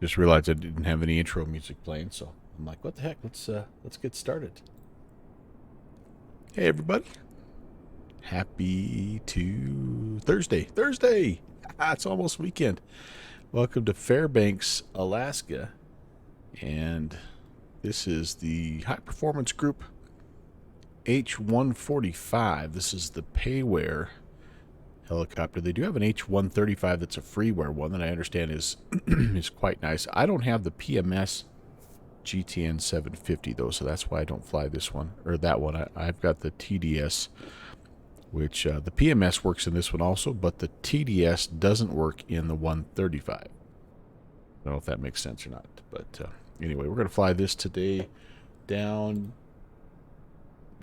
Just realized I didn't have any intro music playing, so I'm like, what the heck? Let's get started. Hey everybody. Happy to Thursday. Thursday. It's almost weekend. Welcome to Fairbanks, Alaska. And this is the High Performance Group H145. This is the payware helicopter. They do have an H135 that's a freeware one that I understand is is quite nice. I don't have the PMS GTN 750 though, so that's why I don't fly this one or that one. I've got the TDS, which the PMS works in this one also, but the TDS doesn't work in the 135. I don't know if that makes sense or not, but anyway, we're going to fly this today down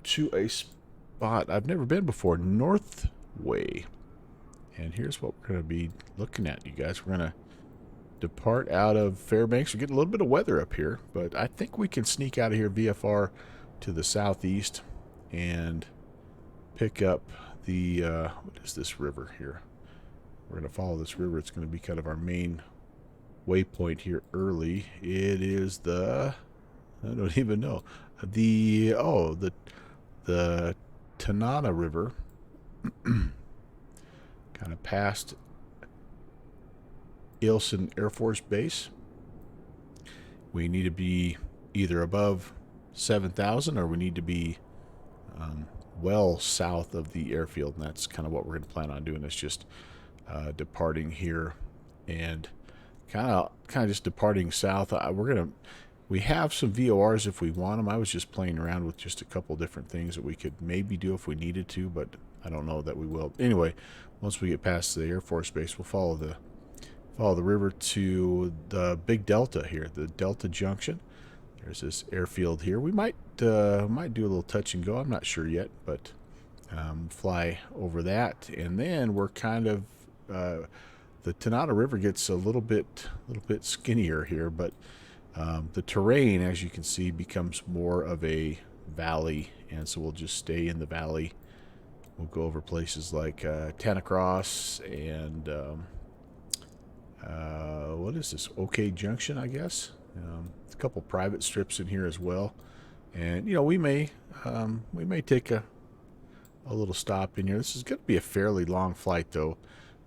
to a spot I've never been before, Northway. And here's what we're going to be looking at, you guys. We're going to depart out of Fairbanks. We're getting a little bit of weather up here, but I think we can sneak out of here VFR to the southeast and pick up the what is this river here? We're going to follow this river. It's going to be kind of our main waypoint here early. It is I don't even know. The Tanana River, kind of past Ilson Air Force Base. We need to be either above 7,000 or we need to be well south of the airfield, and that's kind of what we're going to plan on doing. Is just departing here and kind of just departing south. We have some VORs if we want them. I was just playing around with just a couple different things that we could maybe do if we needed to, but I don't know that we will. Anyway, once we get past the Air Force Base, we'll follow the river to the Big Delta here, the Delta Junction. There's this airfield here. We might do a little touch and go. I'm not sure yet, but fly over that, and then we're kind of the Tanana River gets a little bit skinnier here, but the terrain, as you can see, becomes more of a valley, and so we'll just stay in the valley. We'll go over places like Tanacross and what is this? OK Junction, I guess. A couple private strips in here as well, and we may take a little stop in here. This is going to be a fairly long flight though,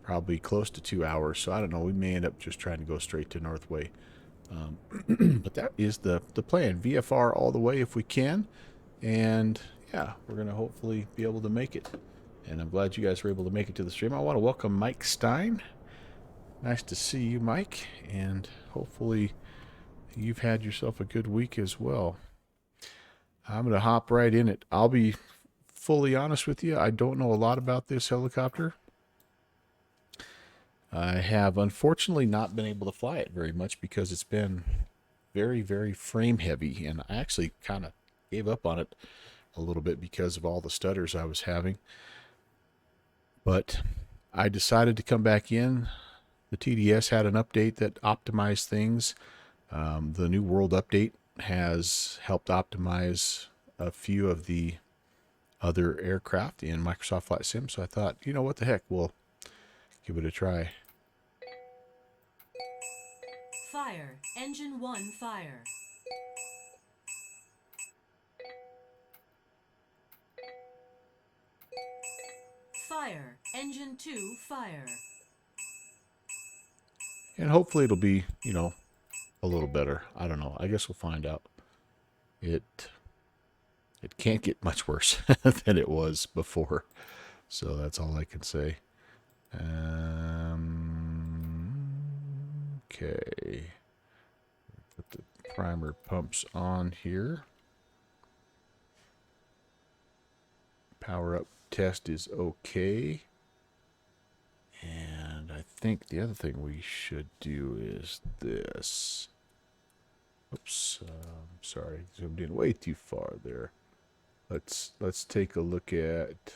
probably close to 2 hours. So I don't know. We may end up just trying to go straight to Northway. But that is the plan. VFR all the way if we can, and yeah, we're going to hopefully be able to make it. And I'm glad you guys were able to make it to the stream. I want to welcome Mike Stein. Nice to see you, Mike, and hopefully you've had yourself a good week as well. I'm going to hop right in it. I'll be fully honest with you. I don't know a lot about this helicopter. I have unfortunately not been able to fly it very much because it's been very, very frame heavy, and I actually kind of gave up on it a little bit because of all the stutters I was having. But I decided to come back in. The TDS had an update that optimized things. The New World update has helped optimize a few of the other aircraft in Microsoft Flight Sim, so I thought, what the heck, we'll give it a try. Fire. Engine 1 fire. Fire. Engine 2 fire. And hopefully it'll be, a little better. I don't know. I guess we'll find out. It can't get much worse than it was before. So that's all I can say. Okay. Put the primer pumps on here. Power up test is okay. And I think the other thing we should do is this. Oops, sorry, zoomed in way too far there. Let's take a look at.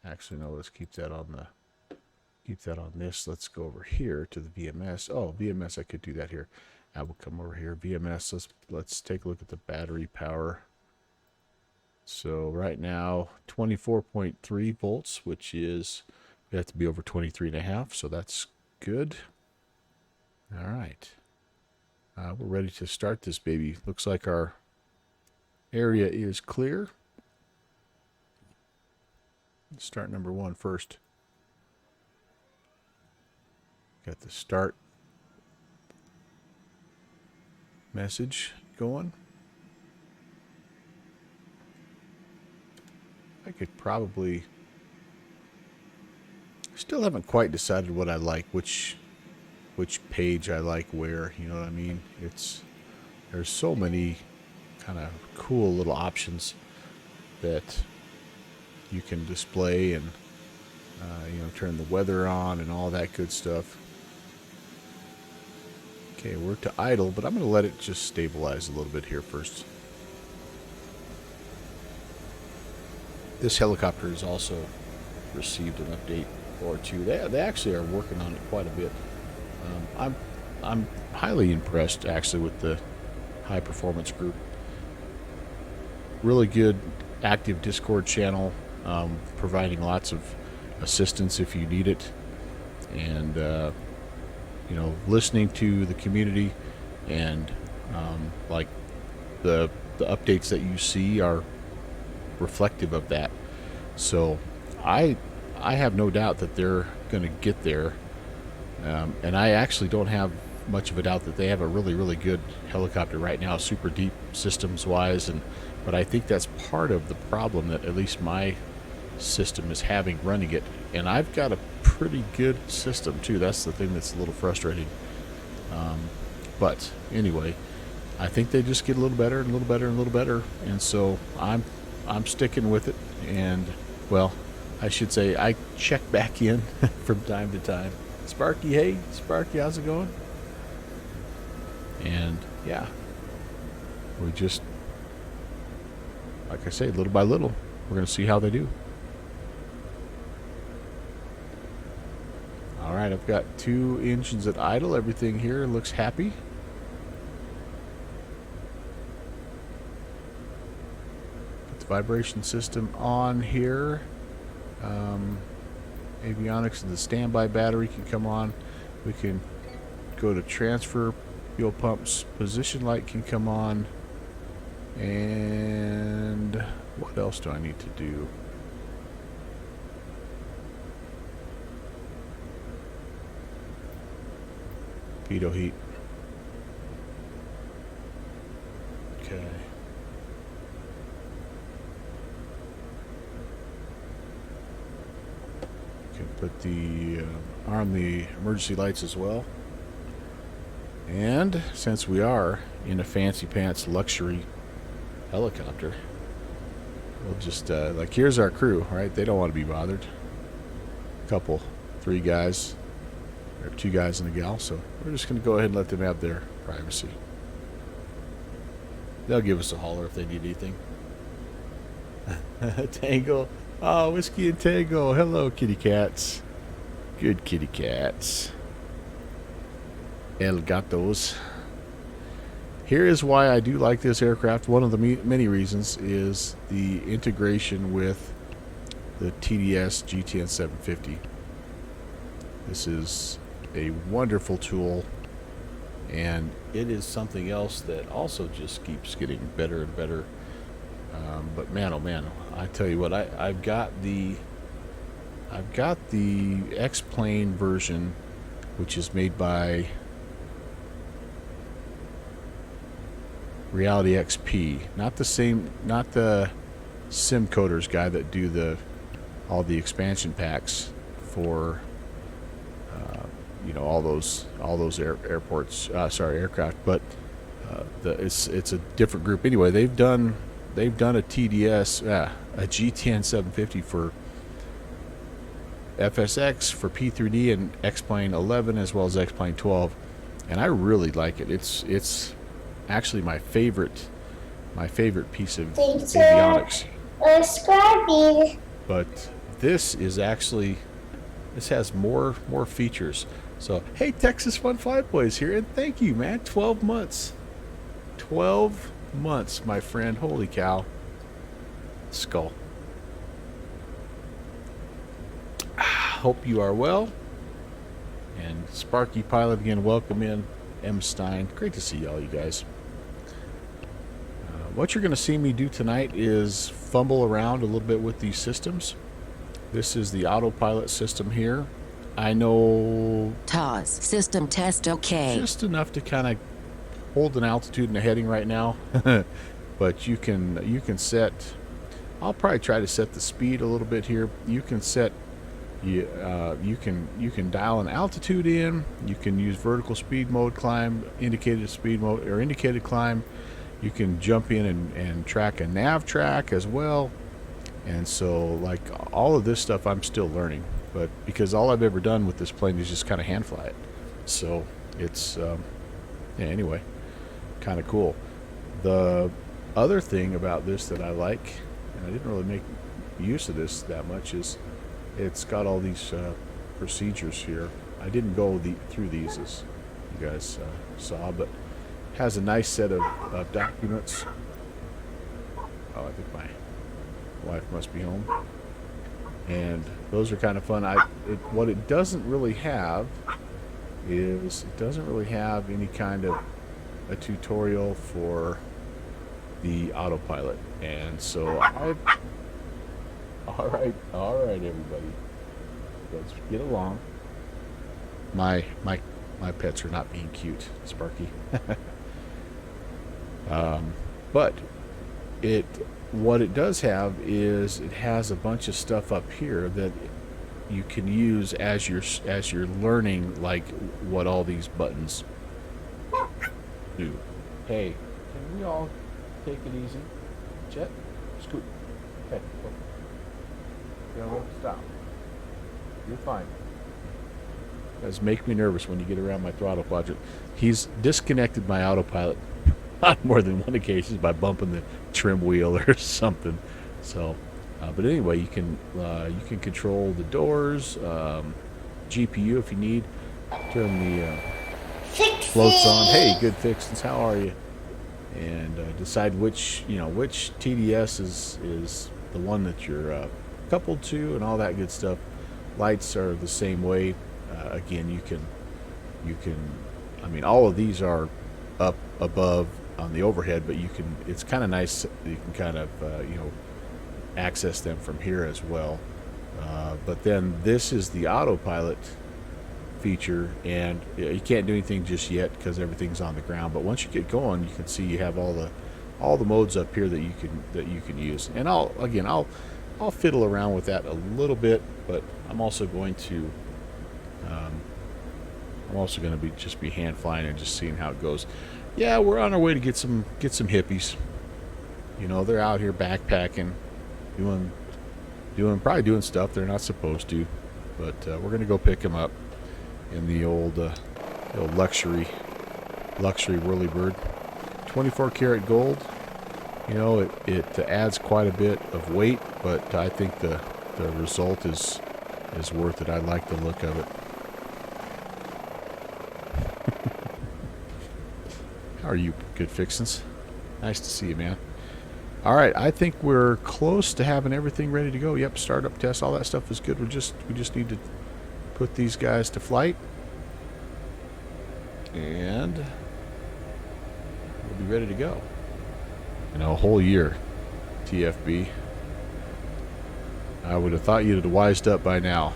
Actually, no. Let's keep that on this. Let's go over here to the VMS. Oh, VMS, I could do that here. I will come over here. VMS. Let's take a look at the battery power. So right now, 24.3 volts, which is we have to be over 23.5, so that's good. All right. We're ready to start this baby. Looks like our area is clear. Let's start number 1 first. Got the start message going. I could probably... Still haven't quite decided what I like, which page I like where, you know what I mean? There's so many kind of cool little options that you can display and turn the weather on and all that good stuff. Okay, we're to idle, but I'm going to let it just stabilize a little bit here first. This helicopter has also received an update or two. They actually are working on it quite a bit. I'm highly impressed actually with the high performance group. Really good active Discord channel, providing lots of assistance if you need it, and listening to the community, and like the updates that you see are reflective of that. So I have no doubt that they're going to get there, and I actually don't have much of a doubt that they have a really, really good helicopter right now, super deep systems wise, but I think that's part of the problem that at least my system is having running it, and I've got a pretty good system too. That's the thing that's a little frustrating, but anyway, I think they just get a little better and a little better and a little better, and so I'm sticking with it. And well, I should say I check back in from time to time. Sparky, hey Sparky, how's it going? And yeah, we just, like I say, little by little, we're going to see how they do. All right, I've got 2 engines at idle. Everything here looks happy. Put the vibration system on here. Avionics and the standby battery can come on. We can go to transfer. Fuel pumps position light can come on. And what else do I need to do? Pitot heat. Okay. Can put the arm the emergency lights as well. And since we are in a fancy pants luxury helicopter, we'll just like, here's our crew, right? They don't want to be bothered. Couple, 3 guys, or 2 guys and a gal, so we're just going to go ahead and let them have their privacy. They'll give us a holler if they need anything. Tango. Oh, Whiskey and Tango. Hello, kitty cats. Good kitty cats. El gatos. Here is why I do like this aircraft. One of the many reasons is the integration with the TDS GTN 750. This is a wonderful tool, and it is something else that also just keeps getting better and better. But man, oh man, I tell you what, I've got the X-Plane version, which is made by Reality XP, not the sim coders guy that do all the expansion packs for all those aircraft, but it's a different group. Anyway, they've done a TDS, a GTN 750 for FSX, for P3D, and X-Plane 11 as well as X-Plane 12, and I really like it. It's actually my favorite piece of avionics. But this has more features. So hey, Texas Fun 5 Boys here, and thank you, man. 12 months, my friend. Holy cow. Skull. Hope you are well. And Sparky Pilot again, welcome in. M. Stein, great to see all you guys. What you're going to see me do tonight is fumble around a little bit with these systems. This is the autopilot system here. I know TOS system test okay. just enough to kind of hold an altitude and a heading right now. But you can set, I'll probably try to set the speed a little bit here. You can set you can dial an altitude in. You can use vertical speed mode, climb, indicated speed mode, or indicated climb. You can jump in and track a nav track as well. And so, like, all of this stuff I'm still learning, but because all I've ever done with this plane is just kind of hand fly it. So it's yeah, anyway, kind of cool. The other thing about this that I like, and I didn't really make use of this that much, is it's got all these procedures here. I didn't go through these as you guys saw, but has a nice set of documents. Oh, I think my wife must be home. And those are kind of fun. What it doesn't really have is it doesn't really have any kind of a tutorial for the autopilot. And so all right, everybody, let's get along. My pets are not being cute, Sparky. But what it does have is it has a bunch of stuff up here that you can use as you're learning, like what all these buttons do. Hey, can we all take it easy? Jet, scoot. Hey, stop. You're fine. Does make me nervous when you get around my throttle quadrant. He's disconnected my autopilot on more than one occasion by bumping the trim wheel or something. So, but anyway, you can control the doors, GPU if you need. Turn the floats on. Hey, good fixins, how are you? And decide which TDS is the one that you're coupled to, and all that good stuff. Lights are the same way. Again, you can. I mean, all of these are up above on the overhead, but it's kind of nice. You can kind of access them from here as well. But then this is the autopilot feature, and you can't do anything just yet because everything's on the ground. But once you get going, you can see you have all the modes up here that you can use. And I'll fiddle around with that a little bit, but I'm also going to just be hand flying and just seeing how it goes. Yeah, we're on our way to get some hippies. They're out here backpacking, probably doing stuff they're not supposed to, but we're gonna go pick them up in the old luxury whirlybird. 24 karat gold. It adds quite a bit of weight, but I think the result is worth it. I like the look of it. How are you, good fixins? Nice to see you, man. All right, I think we're close to having everything ready to go. Yep, startup test, all that stuff is good. We just need to put these guys to flight, and we'll be ready to go. A whole year, TFB. I would have thought you'd have wised up by now.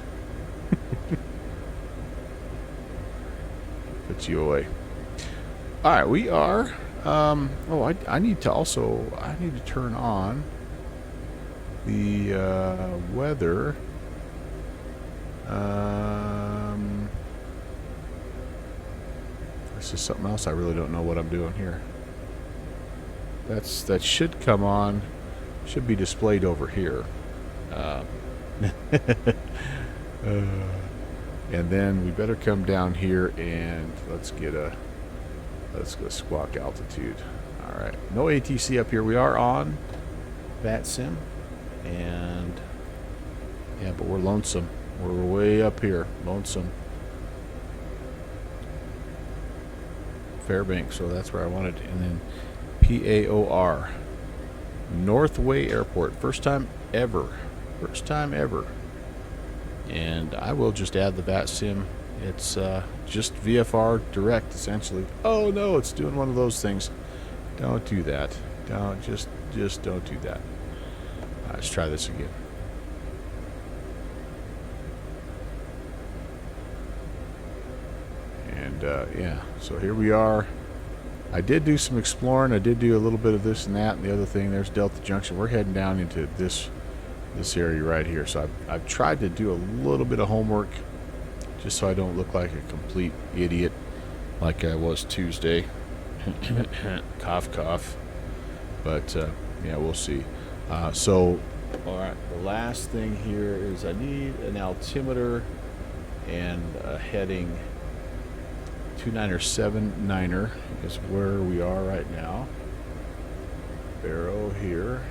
Put you away. All right, we are. I need to turn on the weather. This is something else. I really don't know what I'm doing here. That should come on. Should be displayed over here. And then we better come down here and let's go squawk altitude. All right, no ATC up here. We are on VATSIM, and yeah, but we're lonesome. We're way up here, lonesome. Fairbanks, so that's where I wanted. And then PAOR, Northway Airport. First time ever. And I will just add the VATSIM It's just VFR direct, essentially. Oh no, it's doing one of those things. Don't do that. Don't just don't do that. Let's try this again. And yeah, so here we are. I did do some exploring. I did do a little bit of this and that and the other thing. There's Delta Junction. We're heading down into this area right here. So I've tried to do a little bit of homework just so I don't look like a complete idiot like I was Tuesday. Cough, cough. But yeah, we'll see. So, all right, the last thing here is I need an altimeter and a heading. 29er 79er is where we are right now. Barrow here.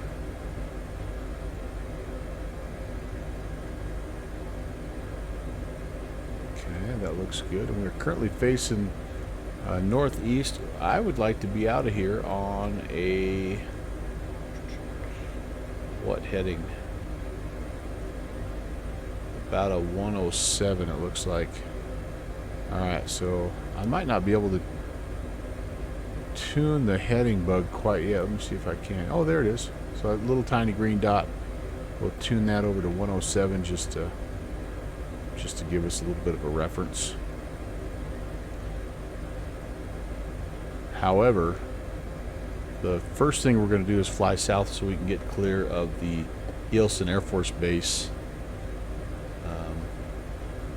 Okay, that looks good. And we're currently facing northeast. I would like to be out of here on a what heading? About a 107 it looks like. Alright, so I might not be able to tune the heading bug quite yet. Let me see if I can. Oh, there it is. So that little tiny green dot, we'll tune that over to 107 just to give us a little bit of a reference. However, the first thing we're going to do is fly south so we can get clear of the Eelson Air Force Base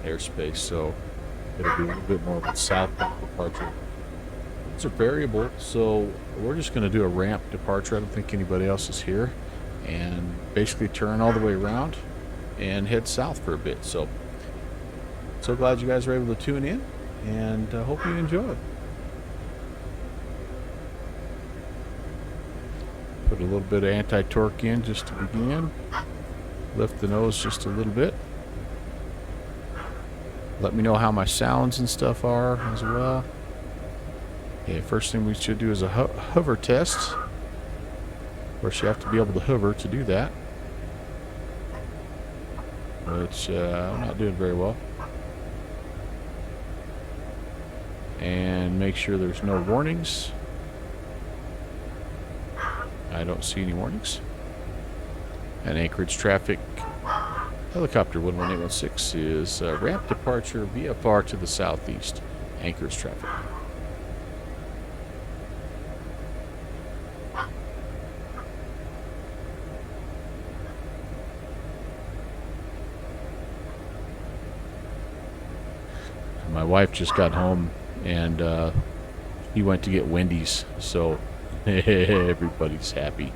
airspace. So it'll be a little bit more of a southbound departure. It's a variable, so we're just going to do a ramp departure. I don't think anybody else is here. And basically turn all the way around and head south for a bit. So glad you guys were able to tune in, and hope you enjoy. Put a little bit of anti-torque in just to begin. Lift the nose just a little bit. Let me know how my sounds and stuff are as well. Okay, first thing we should do is a hover test. Of course, you have to be able to hover to do that, which I'm not doing very well. And make sure there's no warnings. I don't see any warnings. And Anchorage traffic. Helicopter 11816 is ramp departure VFR to the southeast. Anchorage traffic. My wife just got home and he went to get Wendy's, so everybody's happy.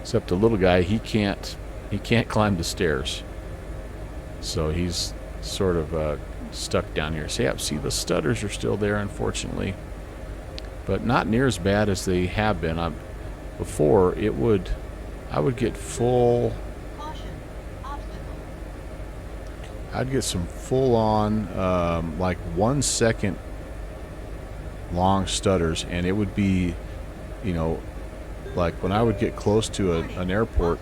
Except the little guy, he can't climb the stairs, so he's sort of stuck down here. So yeah, see, the stutters are still there, unfortunately, but not near as bad as they have been. Before I would get full. I'd get some full-on, like 1 second long stutters, and it would be, you know, like when I would get close to an airport,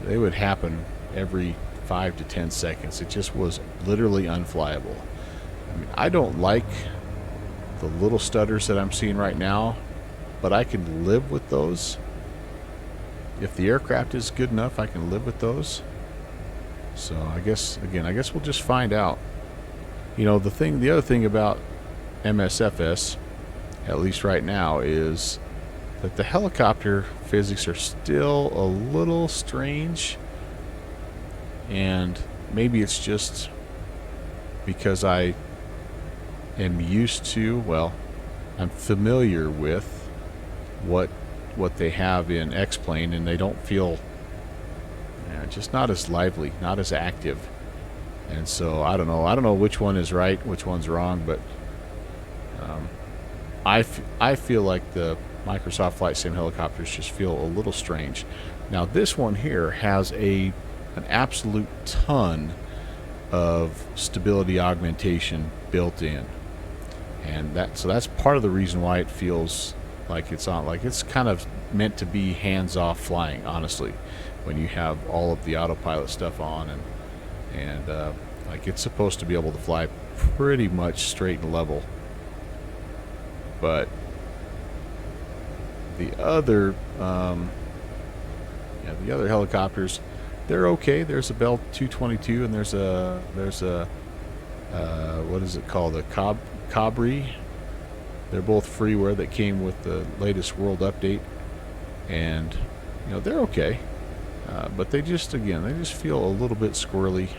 they would happen every 5 to 10 seconds. It just was literally unflyable. I mean, I don't like the little stutters that I'm seeing right now, but I can live with those. If the aircraft is good enough, I can live with those. So I guess we'll just find out. You know, the other thing about MSFS, at least right now, is that the helicopter physics are still a little strange, and maybe it's just because I am used to, well, I'm familiar with what they have in X-Plane, and they don't feel just not as lively, not as active. And so I don't know which one is right, which one's wrong, but I feel like the Microsoft Flight Sim helicopters just feel a little strange. Now this one here has an absolute ton of stability augmentation built in, and that's part of the reason why it feels like it's on, like it's kind of meant to be hands-off flying, honestly, when you have all of the autopilot stuff on. And Like, it's supposed to be able to fly pretty much straight and level. But the other, the other helicopters, they're okay. There's a Bell 222, and there's a what is it called? A Cabri. They're both freeware that came with the latest world update, and they're okay. But they just feel a little bit squirrely,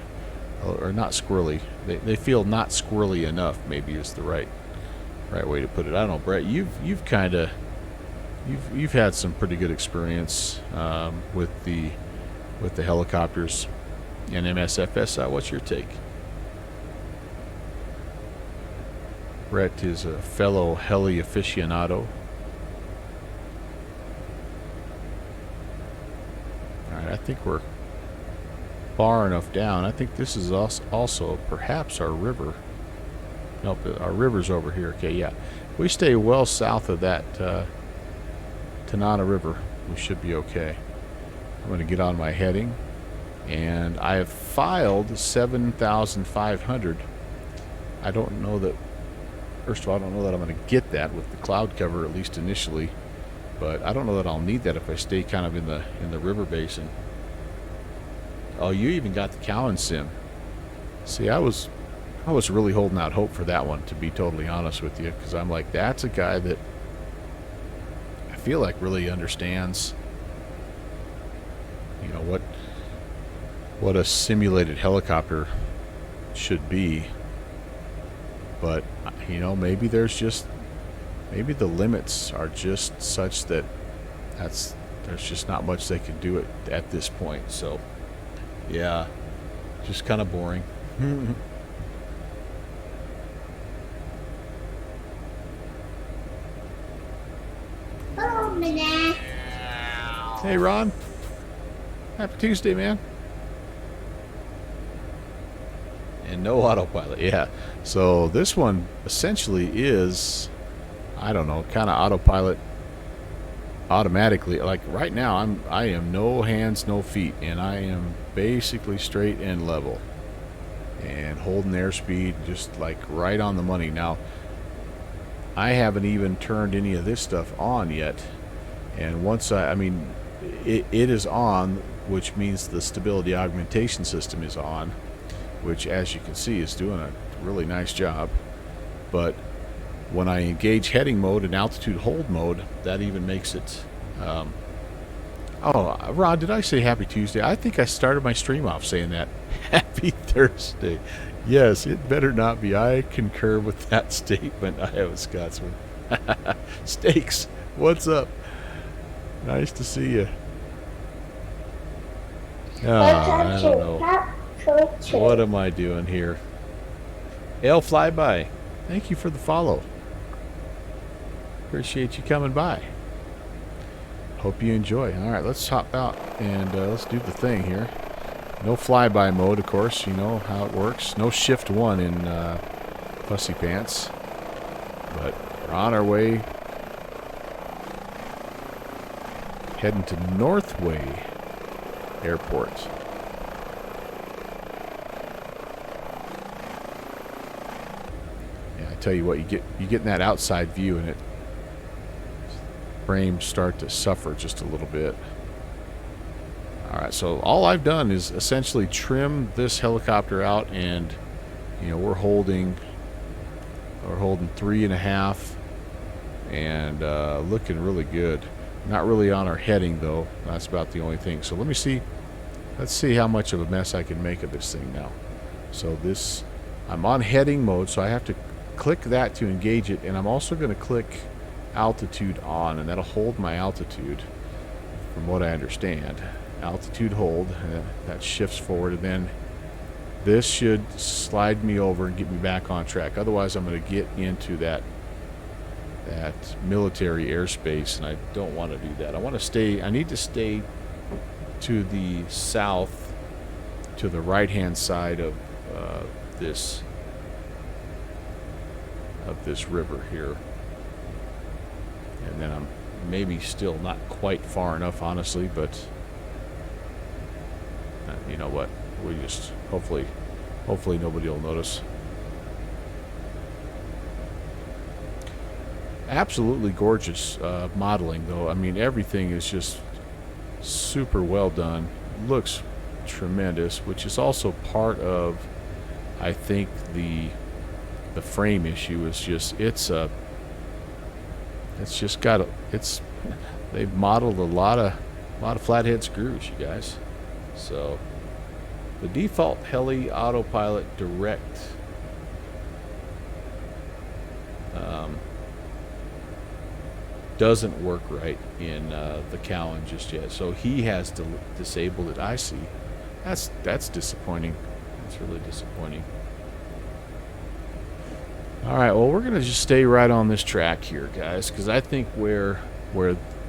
or not squirrely. They feel not squirrely enough. Maybe is the right way to put it. I don't know, Brett. You've had some pretty good experience with the helicopters and MSFS. What's your take? Brett is a fellow heli aficionado. Alright, I think we're far enough down. I think this is also perhaps our river. Nope, our river's over here. Okay, yeah. We stay well south of that Tanana River. We should be okay. I'm going to get on my heading. And I have filed 7,500. I don't know that... First of all, I don't know that I'm going to get that with the cloud cover, at least initially. But I don't know that I'll need that if I stay kind of in the river basin. Oh, you even got the Cowan sim. See, I was really holding out hope for that one, to be totally honest with you, because I'm like, that's a guy that I feel like really understands, what a simulated helicopter should be. But maybe the limits are just such that there's just not much they can do at this point. So yeah, just kind of boring. Hey Ron, happy Tuesday, man. And no autopilot, yeah. So this one essentially is, I don't know, kind of autopilot automatically. Like right now, I am no hands, no feet, and I am basically straight and level, and holding airspeed just like right on the money. Now, I haven't even turned any of this stuff on yet, and once it is on, which means the stability augmentation system is on, which, as you can see, is doing a really nice job. But when I engage heading mode and altitude hold mode, that even makes it... oh, Rod, did I say happy Tuesday? I think I started my stream off saying that. Happy Thursday. Yes, it better not be. I concur with that statement. I am a Scotsman. Steaks, what's up? Nice to see you. I don't know. What am I doing here? L Flyby, thank you for the follow. Appreciate you coming by. Hope you enjoy. Alright, let's hop out and let's do the thing here. No flyby mode, of course. You know how it works. No shift 1 in Fussy Pants. But we're on our way. Heading to Northway Airport. Tell you what, you get in that outside view and frames start to suffer just a little bit. Alright, so all I've done is essentially trim this helicopter out, and we're holding 3.5 and looking really good. Not really on our heading though. That's about the only thing. So let's see how much of a mess I can make of this thing now. So I'm on heading mode, so I have to click that to engage it, and I'm also going to click altitude on, and that'll hold my altitude from what I understand. Altitude hold, that shifts forward, and then this should slide me over and get me back on track. Otherwise I'm going to get into that military airspace, and I don't want to do that. I need to stay to the south, to the right hand side of this river here, and then I'm maybe still not quite far enough, honestly, but you know what, we just hopefully Hopefully nobody will notice. Absolutely gorgeous modeling, though. I mean, everything is just super well done. Looks tremendous, which is also part of, I think, the frame issue is just it's just got they've modeled a lot of flathead screws, you guys. So the default Heli autopilot direct doesn't work right in the Cowan just yet, so he has disabled it. I see. That's disappointing. That's really disappointing. All right, well, we're gonna just stay right on this track here, guys, because I think where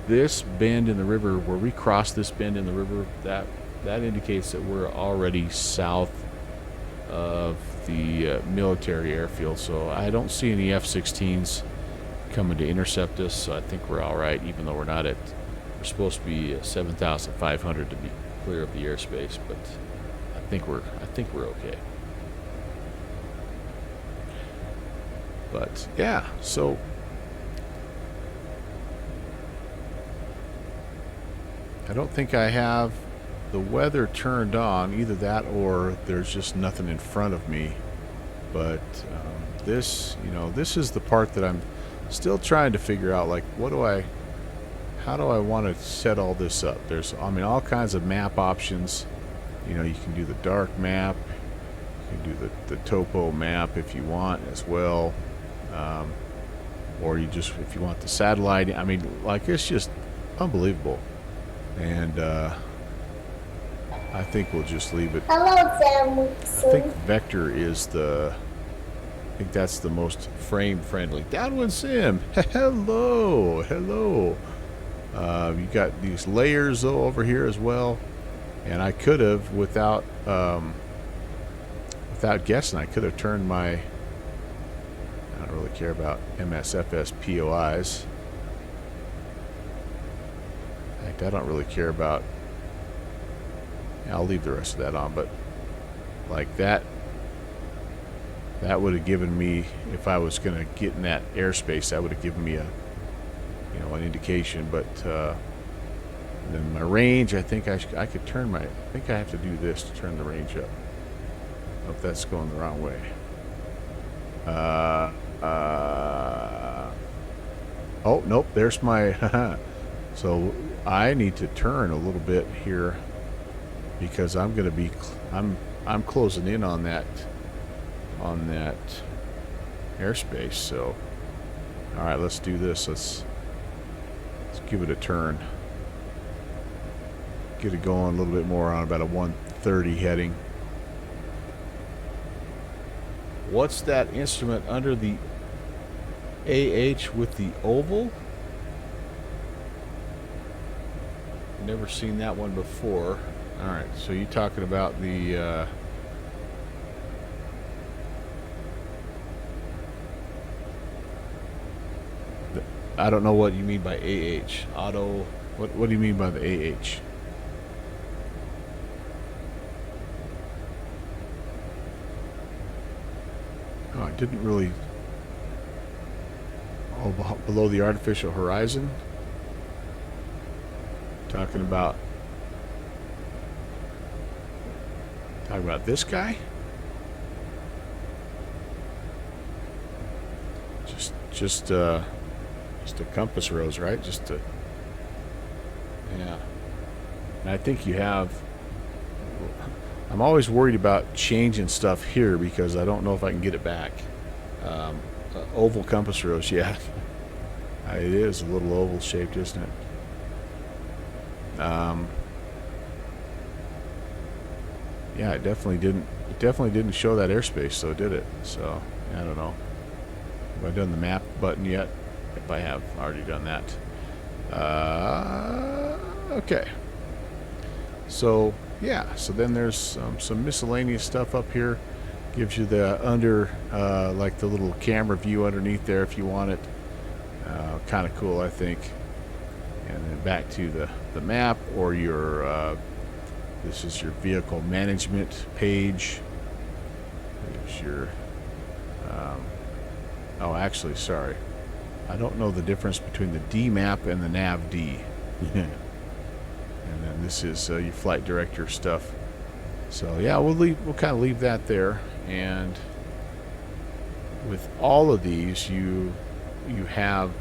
this bend in the river, where we cross this bend in the river, that indicates that we're already south of the military airfield. So I don't see any F-16s coming to intercept us. So I think we're all right, even though we're supposed to be 7,500 to be clear of the airspace, but I think we're okay. But yeah, so I don't think I have the weather turned on, either that or there's just nothing in front of me. But this is the part that I'm still trying to figure out, like, how do I want to set all this up? There's, I mean, all kinds of map options. You know, you can do the dark map, you can do the topo map if you want as well. Or you just, if you want the satellite, I mean, like, it's just unbelievable. And I think we'll just leave it. Hello, Sam. I think vector is I think that's the most frame friendly. Downwind Sim, hello. You got these layers though over here as well, and I could have, without guessing, I could have turned my. I don't really care about MSFS POIs. In fact, I don't really care about. I'll leave the rest of that on, but like that would have given me, if I was going to get in that airspace, that would have given me an indication. But then my range, I think I could turn I think I have to do this to turn the range up. I hope that's going the wrong way. Oh nope, there's my. So I need to turn a little bit here, because I'm going to be, I'm closing in on that airspace. So all right, let's do this. Let's give it a turn, get it going a little bit more on about a 130 heading. What's that instrument under the AH with the oval? Never seen that one before. All right, so you're talking about the I don't know what you mean by AH. Auto. What do you mean by the AH? Oh, I didn't really. Oh, below the artificial horizon. Talking about this guy. Just a compass rose, right? Yeah. And I think you have. I'm always worried about changing stuff here because I don't know if I can get it back. Oval compass rose, yeah. It is a little oval shaped, isn't it? Yeah, it definitely didn't show that airspace, so did it? So I don't know. Have I done the map button yet? If I have already done that. Okay. So yeah, so then there's some miscellaneous stuff up here. Gives you the like the little camera view underneath there if you want it. Kind of cool, I think. And then back to the map, or your this is your vehicle management page. There's your. Oh, actually, sorry. I don't know the difference between the D map and the nav D. And then this is your flight director stuff. So yeah, we'll kind of leave that there. And with all of these, you have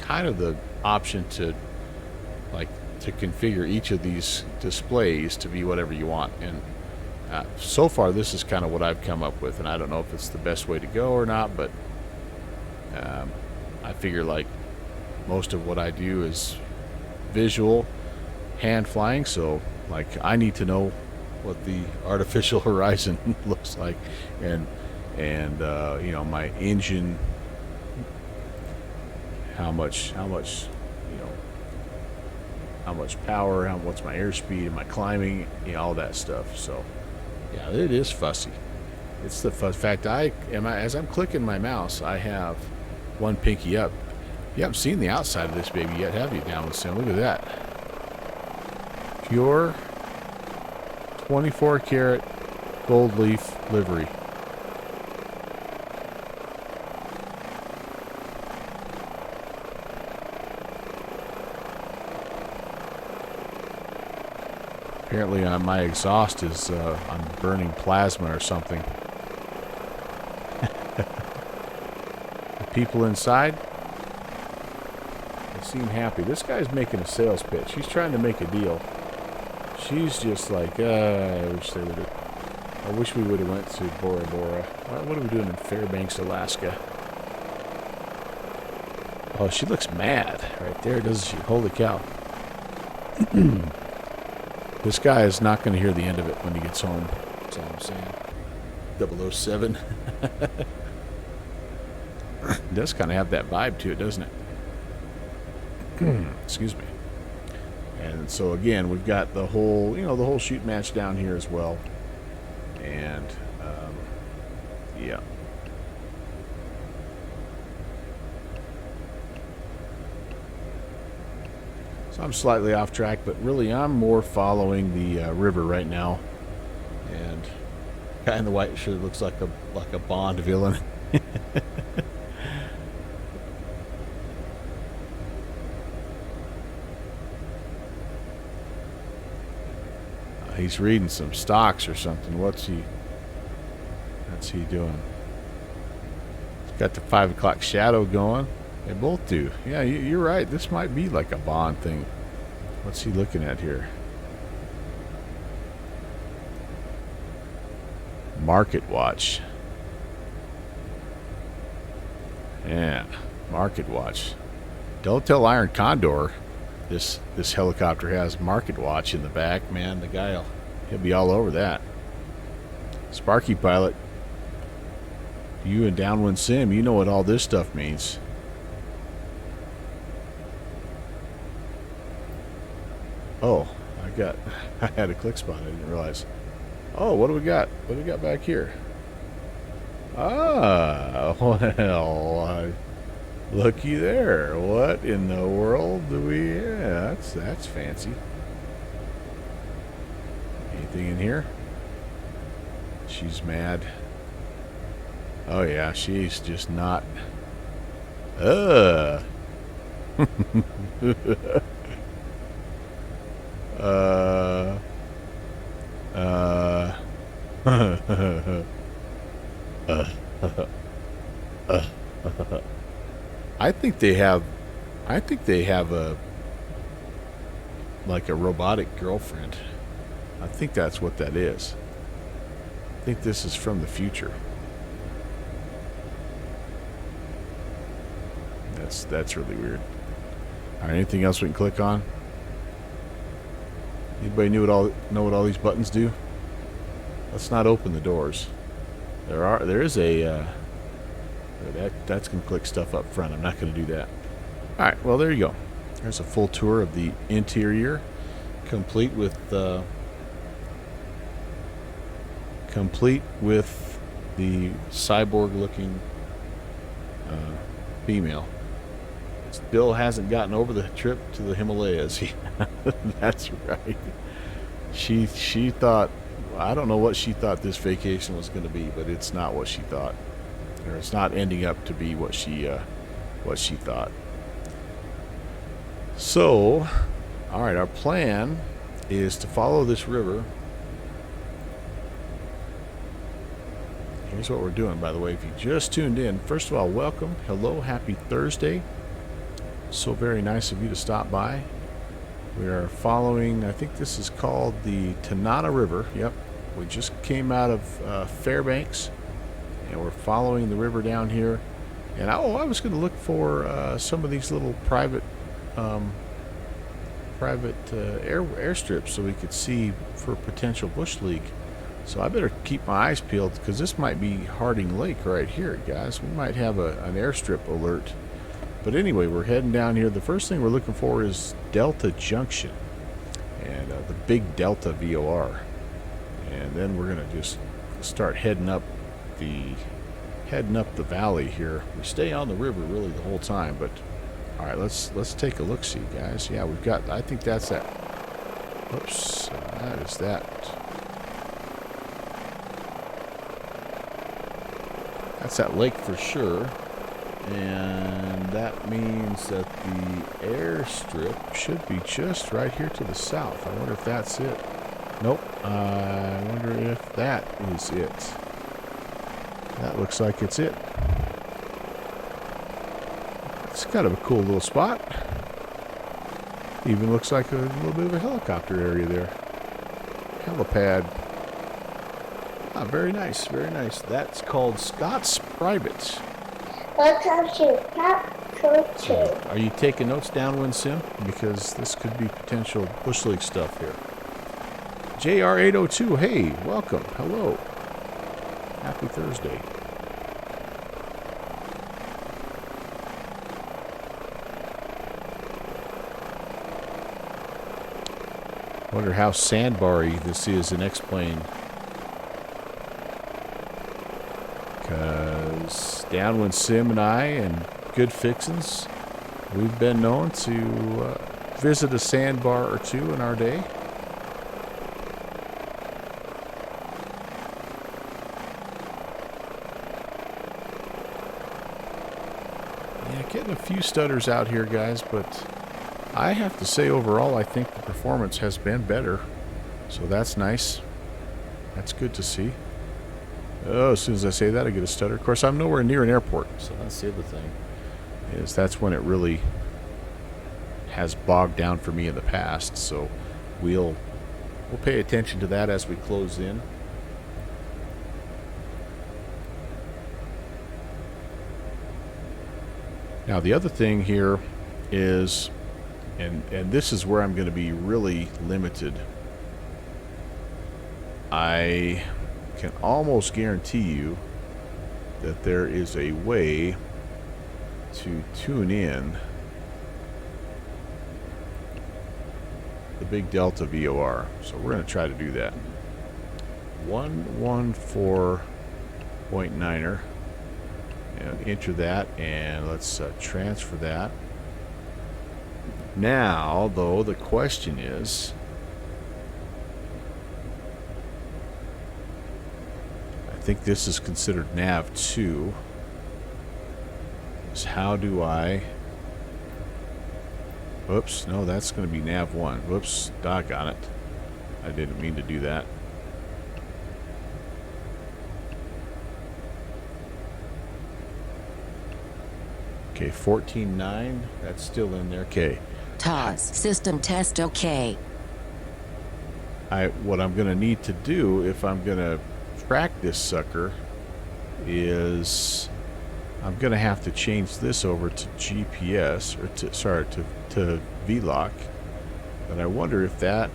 kind of the option to configure each of these displays to be whatever you want. And so far, this is kind of what I've come up with, and I don't know if it's the best way to go or not, but I figure like most of what I do is visual, hand flying, so like I need to know what the artificial horizon looks like, and you know, my engine, how much power, what's my airspeed, am I climbing, you know, all that stuff. So yeah, it is fussy. It's the fact as I'm clicking my mouse, I have one pinky up. You haven't seen the outside of this baby yet, have you, Downwind Sim? Look at that. Pure 24 karat gold leaf livery. Apparently my exhaust is, I'm burning plasma or something. The people inside, they seem happy. This guy's making a sales pitch. He's trying to make a deal. She's just like, I wish we would have went to Bora Bora. What are we doing in Fairbanks, Alaska? Oh, she looks mad right there, doesn't she? Holy cow. This guy is not going to hear the end of it when he gets home. That's all I'm saying. 007. It does kind of have that vibe to it, doesn't it? Excuse me. And so again, we've got the whole, the whole shoot match down here as well. And yeah. So I'm slightly off track, but really I'm more following the river right now. And guy in the white shirt looks like a Bond villain. He's reading some stocks or something. What's he doing? He's got the 5 o'clock shadow going. They both do. Yeah, you're right. This might be like a Bond thing. What's he looking at here? Market watch. Yeah, market watch. Don't tell Iron Condor this helicopter has market watch in the back, man. The guy he'll be all over that. Sparky Pilot, you and Downwind Sim, you know what all this stuff means. Oh, I had a click spot. I didn't realize. Oh, what do we got? What do we got back here? Ah, well, looky there. What in the world do we... Yeah, that's fancy. Anything in here? She's mad. Oh, yeah, she's just not... I think they have a like a robotic girlfriend. I think that's what that is. I think this is from the future. That's really weird. All right, anything else we can click on? Anybody know what all these buttons do? Let's not open the doors. There is a that's gonna click stuff up front. I'm not gonna do that. All right, well there you go. There's a full tour of the interior, complete with the cyborg-looking female. Still hasn't gotten over the trip to the Himalayas. That's right. She thought, I don't know what she thought this vacation was going to be, but it's not what she thought. Or it's not ending up to be what she thought. So, all right, our plan is to follow this river. Here's what we're doing, by the way. If you just tuned in, first of all, welcome. Hello, happy Thursday. So very nice of you to stop by. We are following, I think this is called the Tanana River. Yep. We just came out of Fairbanks, and we're following the river down here. And I was going to look for some of these little private airstrips so we could see for potential bush league. So I better keep my eyes peeled because this might be Harding Lake right here, guys. We might have an airstrip alert. But anyway, we're heading down here. The first thing we're looking for is Delta Junction and the big Delta VOR. And then we're gonna just start heading up the valley here. We stay on the river really the whole time, but all right, let's take a look, see, guys. Yeah, we've got. I think that's that. Oops, that is that. That's that lake for sure, and that means that the airstrip should be just right here to the south. I wonder if that's it. Nope. I wonder if that is it. That looks like it's it. It's kind of a cool little spot. Even looks like a little bit of a helicopter area there. Helipad. Ah, very nice, very nice. That's called Scott's Private. Are you taking notes, Downwind Sim? Because this could be potential bush league stuff here. JR802, hey, welcome, hello. Happy Thursday. Wonder how sandbar-y this is in X-Plane. Because Downwind Sim and I and Good Fixins, we've been known to visit a sandbar or two in our day. Yeah, getting a few stutters out here, guys, but I have to say overall I think the performance has been better. So that's nice. That's good to see. Oh, as soon as I say that, I get a stutter. Of course, I'm nowhere near an airport, so that's the other thing. Is that's when it really has bogged down for me in the past. So we'll pay attention to that as we close in. Now, the other thing here is, and this is where I'm going to be really limited. I can almost guarantee you that there is a way to tune in the big Delta VOR. So we're going to try to do that. 114.9er. And enter that, and let's transfer that. Now, though, the question is, I think this is considered nav 2, is how do I, whoops, no, that's going to be nav 1. Whoops, doggone it. I didn't mean to do that. Okay, 14.9, that's still in there. Okay. TOS system test okay. What I'm going to need to do if I'm going to track this sucker is I'm going to have to change this over to GPS, or to VLOC. But I wonder if that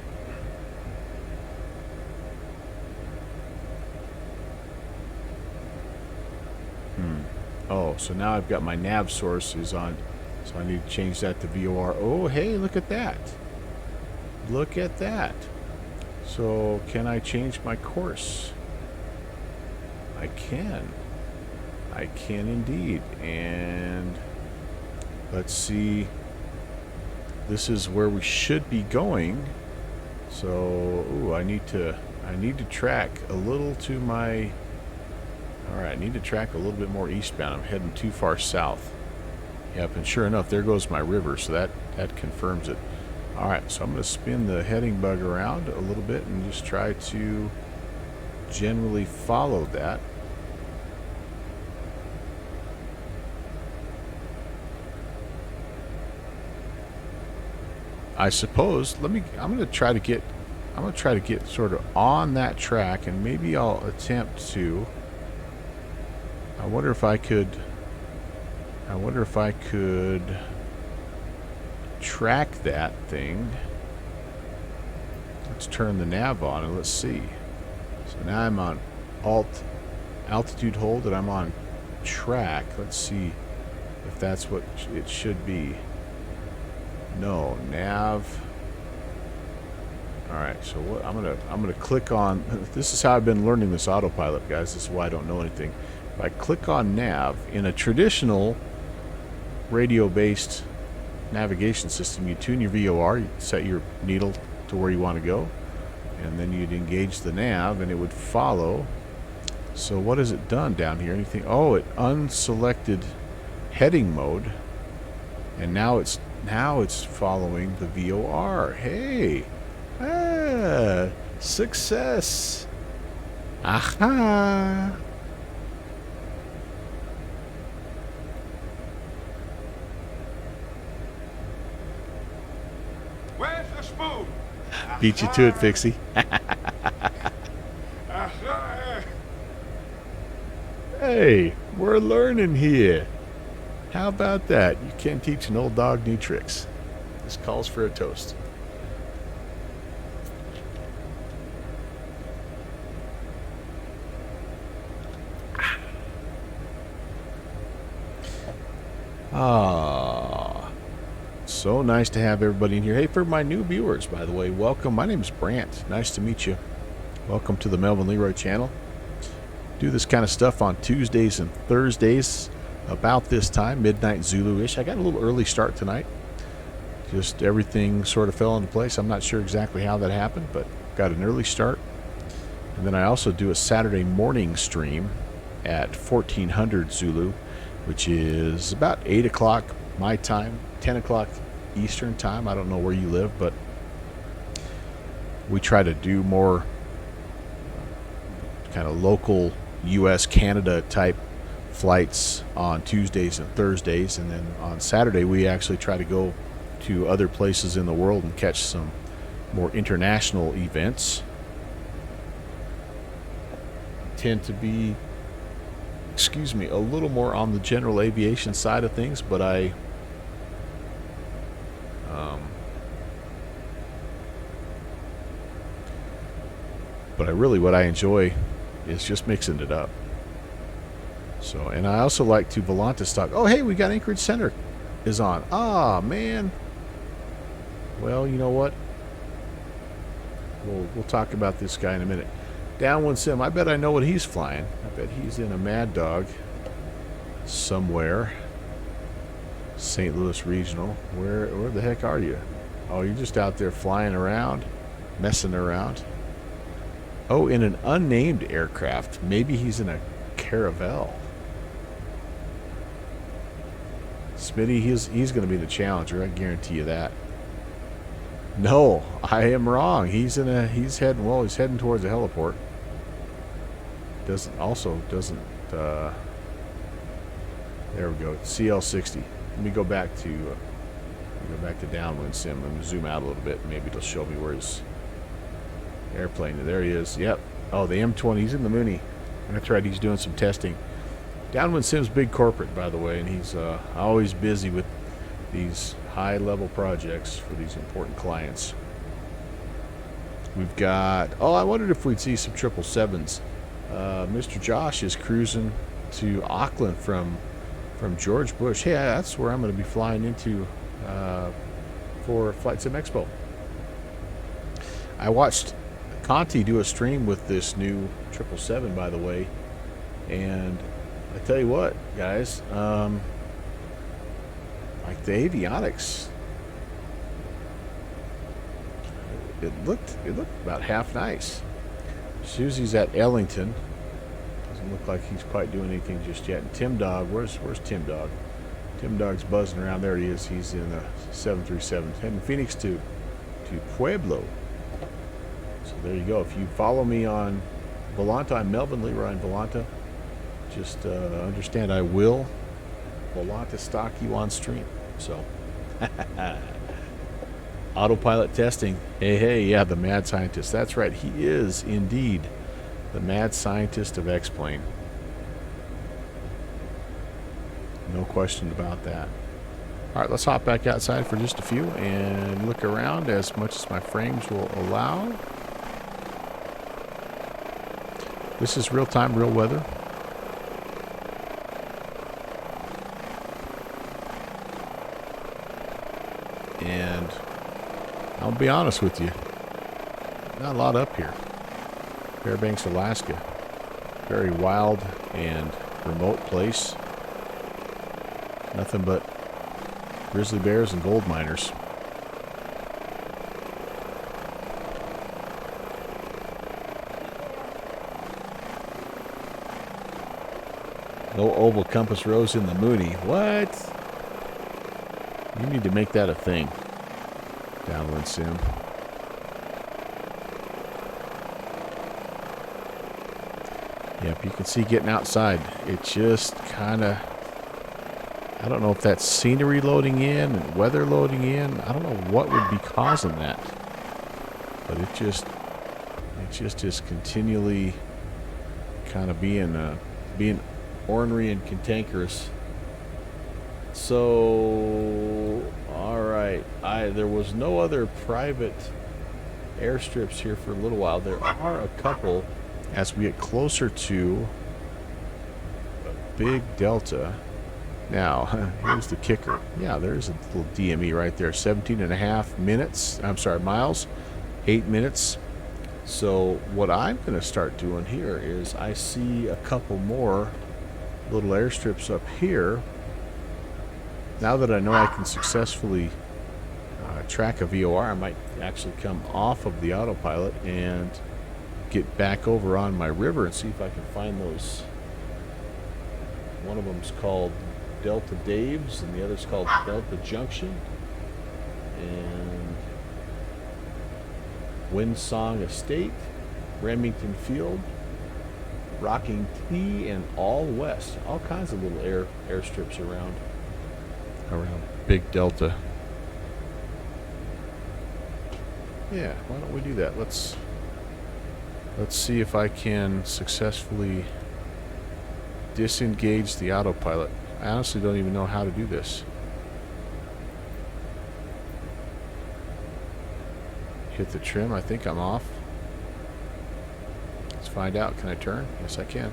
oh, so now I've got my nav sources on, so I need to change that to VOR. Oh, hey, look at that. Look at that. So can I change my course? I can. I can indeed. And let's see. This is where we should be going. So, ooh, I need to I need to track a little to my... Alright, I need to track a little bit more eastbound. I'm heading too far south. Yep, and sure enough, there goes my river, so that confirms it. Alright, so I'm going to spin the heading bug around a little bit and just try to generally follow that. I suppose, I'm going to try to get sort of on that track, and maybe I'll attempt to... I wonder if I could track that thing. Let's turn the nav on and let's see. So now I'm on altitude hold and I'm on track. Let's see if that's what it should be. No, nav. Alright, so what I'm gonna click on... This is how I've been learning this autopilot, guys. This is why I don't know anything. If I click on nav, in a traditional radio-based navigation system, you tune your VOR, you set your needle to where you want to go, and then you'd engage the nav and it would follow. So what has it done down here? Anything? Oh, it unselected heading mode, and now it's following the VOR. Hey, success! Aha! Where's the spoon? Beat you to it, Fixie. Hey, we're learning here. How about that? You can't teach an old dog new tricks. This calls for a toast. Ah, so nice to have everybody in here. Hey, for my new viewers, by the way, welcome. My name is Brant. Nice to meet you. Welcome to the Melvin Leroy channel. Do this kind of stuff on Tuesdays and Thursdays about this time, midnight Zulu-ish. I got a little early start tonight. Just everything sort of fell into place. I'm not sure exactly how that happened, but got an early start. And then I also do a Saturday morning stream at 1400 Zulu, which is about 8 o'clock my time, 10 o'clock Eastern time. I don't know where you live, but we try to do more kind of local U.S. Canada type flights on Tuesdays and Thursdays, and then on Saturday we actually try to go to other places in the world and catch some more international events. Tend to be, excuse me, a little more on the general aviation side of things, but really what I enjoy is just mixing it up. So, and I also like to Volanta stock. Oh, hey, we got Anchorage Center is on. Ah, man. Well, you know what? We'll talk about this guy in a minute. Downwind Sim, I bet I know what he's flying. I bet he's in a Mad Dog somewhere. St. Louis Regional. Where the heck are you? Oh, you're just out there flying around, messing around. Oh, in an unnamed aircraft. Maybe he's in a Caravelle. Smitty, he's going to be the challenger. I guarantee you that. No, I am wrong. He's heading towards the heliport. There we go. CL60. Let me go back to Downwind Sim. Let me zoom out a little bit. Maybe it'll show me where his airplane. There he is. Yep. Oh, the M20. He's in the Mooney. That's right. He's doing some testing. Downwind Sim's big corporate, by the way, and he's always busy with these high-level projects for these important clients. We've got... Oh, I wondered if we'd see some 777s. Mr. Josh is cruising to Auckland from George Bush. Hey, that's where I'm going to be flying into for Flight Sim Expo. I watched Conti do a stream with this new 777, by the way, and I tell you what, guys, like the avionics, it looked about half nice. Susie's at Ellington. Doesn't look like he's quite doing anything just yet. And Tim Dog, where's Tim Dog? Tim Dog's buzzing around. There he is. He's in a 737 heading Phoenix to Pueblo. So there you go. If you follow me on Volanta, I'm Melvin Leroy on Volanta. Just understand I will Volanta stock you on stream. So autopilot testing. Hey, yeah, the mad scientist. That's right. He is indeed the mad scientist of X-Plane. No question about that. All right, let's hop back outside for just a few and look around as much as my frames will allow. This is real time, real weather. And I'll be honest with you, not a lot up here. Fairbanks, Alaska. Very wild and remote place. Nothing but grizzly bears and gold miners. No oval compass rose in the Mooney. What? You need to make that a thing. Downwind sim. Yep, you can see getting outside. It just kind of, I don't know if that's scenery loading in and weather loading in. I don't know what would be causing that. But it just is continually kind of being ornery and cantankerous. So, all right. There was no other private airstrips here for a little while. There are a couple as we get closer to Big Delta. Now, here's the kicker. Yeah, there's a little DME right there. 17.5 minutes. I'm sorry, miles. 8 minutes. So what I'm going to start doing here is I see a couple more little airstrips up here. Now that I know I can successfully track a VOR, I might actually come off of the autopilot and get back over on my river and see if I can find those. One of them's called Delta Dave's and the other's called Delta Junction. And Windsong Estate, Remington Field, Rocking T, and All West. All kinds of little airstrips around Big Delta. Yeah, why don't we do that? Let's see if I can successfully disengage the autopilot. I honestly don't even know how to do this. Hit the trim. I think I'm off. Let's find out. Can I turn? Yes, I can.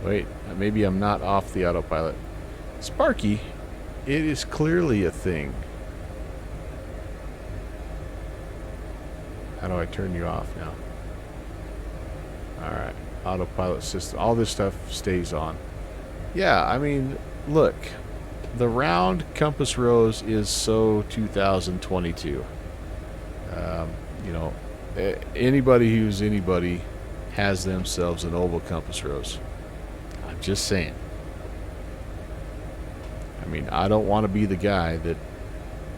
Wait, maybe I'm not off the autopilot. Sparky, it is clearly a thing. How do I turn you off now? Alright, autopilot system. All this stuff stays on. Yeah, I mean, look. The round compass rose is so 2022. You know, anybody who's anybody has themselves an oval compass rose. I'm just saying. I mean, I don't want to be the guy that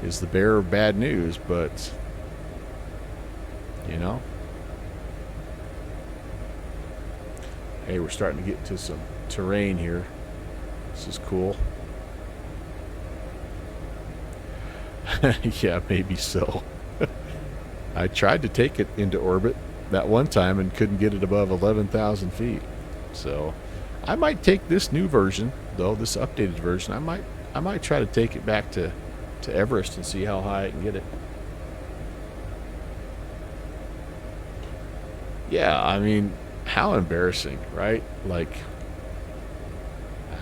is the bearer of bad news, but, you know. Hey, we're starting to get to some terrain here. This is cool. Yeah, maybe so. I tried to take it into orbit that one time and couldn't get it above 11,000 feet. So I might take this new version, though, this updated version. I might try to take it back to Everest and see how high I can get it. Yeah, I mean, how embarrassing, right? Like,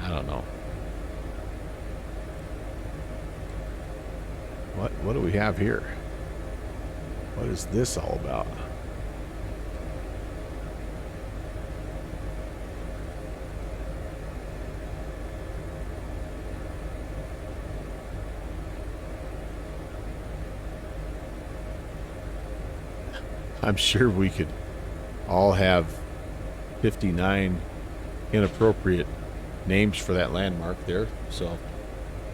I don't know. What do we have here? What is this all about? I'm sure we could all have 59 inappropriate names for that landmark there. So,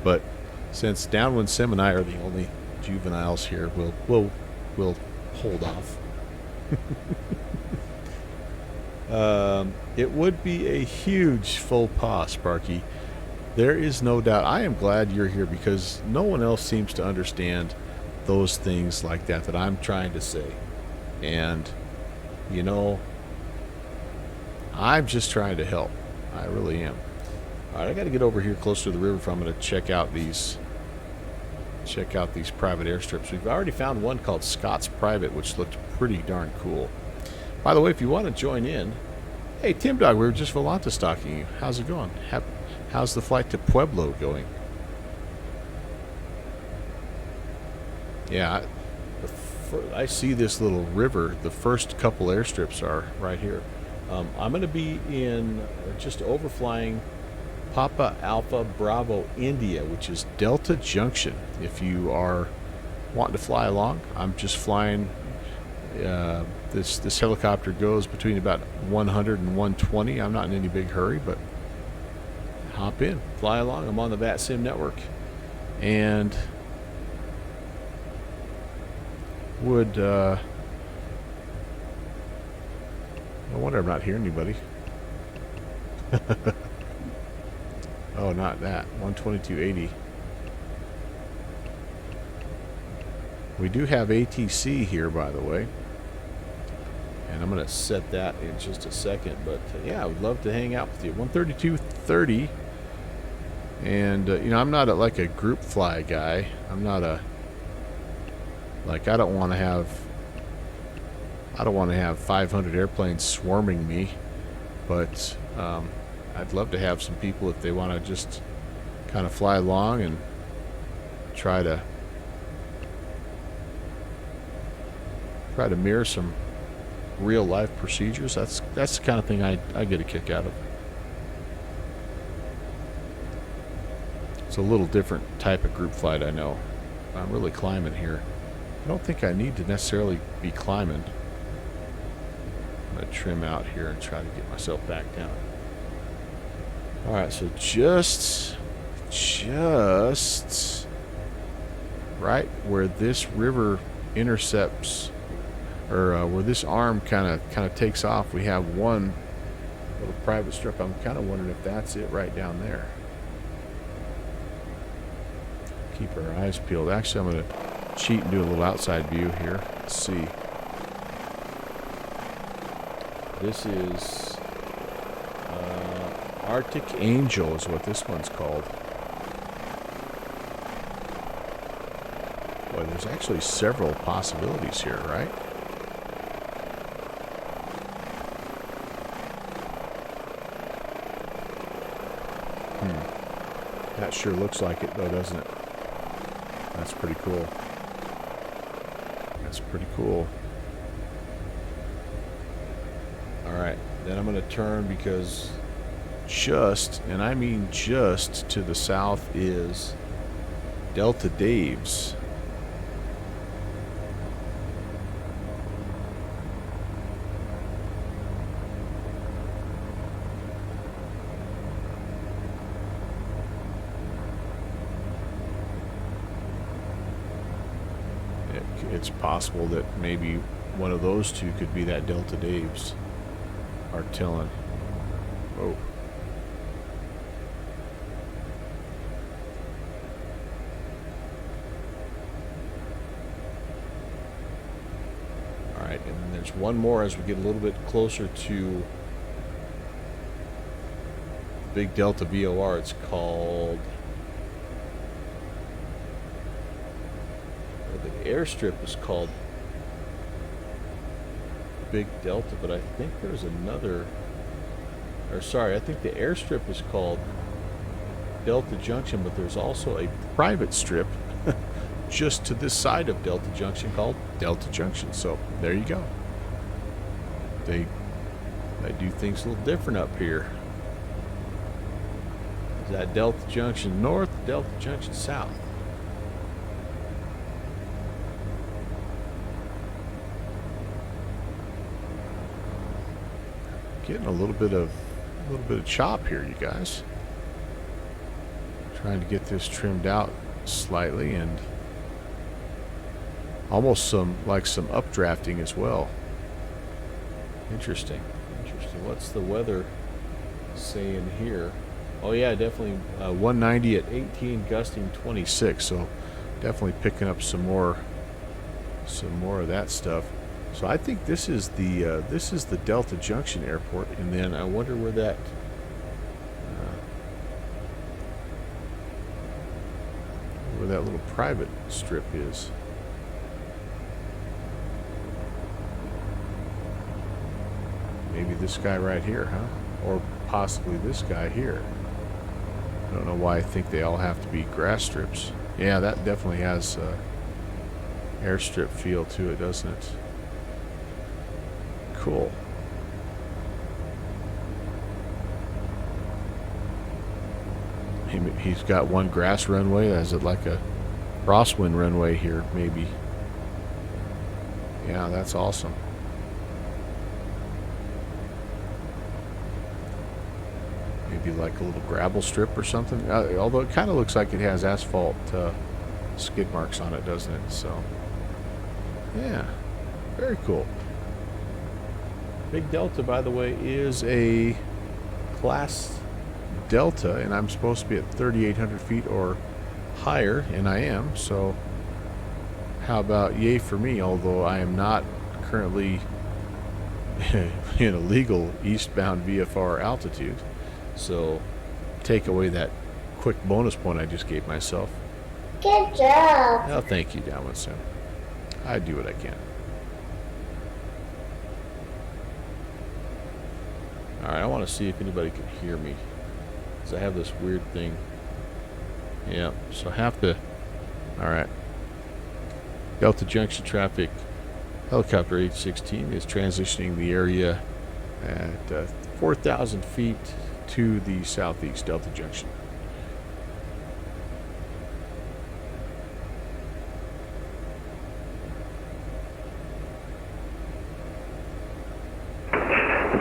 but since Downwind Sim and I are the only juveniles here, we'll hold off. It would be a huge faux pas, Sparky. There is no doubt. I am glad you're here because no one else seems to understand those things like that I'm trying to say. And, you know, I'm just trying to help. I really am. All right, I got to get over here closer to the river if I'm going to check out these private airstrips. We've already found one called Scott's Private, which looked pretty darn cool. By the way, if you want to join in, hey, Tim Dog, we were just Volanta stalking you. How's it going? How's the flight to Pueblo going? Yeah, I see this little river. The first couple airstrips are right here. I'm going to be in just overflying Papa Alpha Bravo India, which is Delta Junction. If you are wanting to fly along, I'm just flying. This helicopter goes between about 100 and 120. I'm not in any big hurry, but hop in, fly along. I'm on the VATSIM network, and would no wonder I'm not hearing anybody. Oh, not that. 122.80. We do have ATC here, by the way. And I'm going to set that in just a second. But, yeah, I would love to hang out with you. 132.30. And, you know, I'm not like a group fly guy. I'm not a... Like, I don't want to have 500 airplanes swarming me. But, I'd love to have some people if they want to just kind of fly along and try to mirror some real life procedures. That's the kind of thing I get a kick out of. It's a little different type of group flight, I know. I'm really climbing here. I don't think I need to necessarily be climbing. I'm going to trim out here and try to get myself back down. Alright, so just right where this river intercepts, or where this arm kind of takes off, we have one little private strip. I'm kind of wondering if that's it right down there. Keep our eyes peeled. Actually, I'm going to cheat and do a little outside view here. Let's see. This is Arctic Angel is what this one's called. Boy, there's actually several possibilities here, right? That sure looks like it, though, doesn't it? That's pretty cool. That's pretty cool. Alright, then I'm going to turn because just, and I mean just, to the south is Delta Dave's. It's possible that maybe one of those two could be that Delta Dave's artillery. Oh. Alright, and then there's one more as we get a little bit closer to Big Delta VOR. It's called... The airstrip is called Big Delta, but I think there's another... Or sorry, I think the airstrip is called Delta Junction, but there's also a private strip just to this side of Delta Junction called Delta Junction. So there you go. They do things a little different up here. Is that Delta Junction North, Delta Junction South? getting a little bit of chop here, you guys. Trying to get this trimmed out slightly, and almost some updrafting as well. Interesting. What's the weather saying here? Oh yeah, definitely 190 at 18, gusting 26. So definitely picking up some more of that stuff. So I think this is the Delta Junction Airport, and then I wonder where that little private strip is. Maybe this guy right here, huh? Or possibly this guy here. I don't know why I think they all have to be grass strips. Yeah, that definitely has airstrip feel to it, doesn't it? Cool. He's got one grass runway. Is it like a crosswind runway here, maybe? Yeah, that's awesome. Maybe like a little gravel strip or something. Although it kind of looks like it has asphalt skid marks on it, doesn't it? So, yeah, very cool. Big Delta, by the way, is a class Delta, and I'm supposed to be at 3,800 feet or higher, and I am. So, how about yay for me? Although I am not currently in a legal eastbound VFR altitude. So, take away that quick bonus point I just gave myself. Good job. Oh, thank you, Dalmatson. I do what I can. Alright, I want to see if anybody can hear me. Because I have this weird thing. Yeah, so I have to... Alright. Delta Junction traffic. Helicopter H-16 is transitioning the area at 4,000 feet to the southeast, Delta Junction.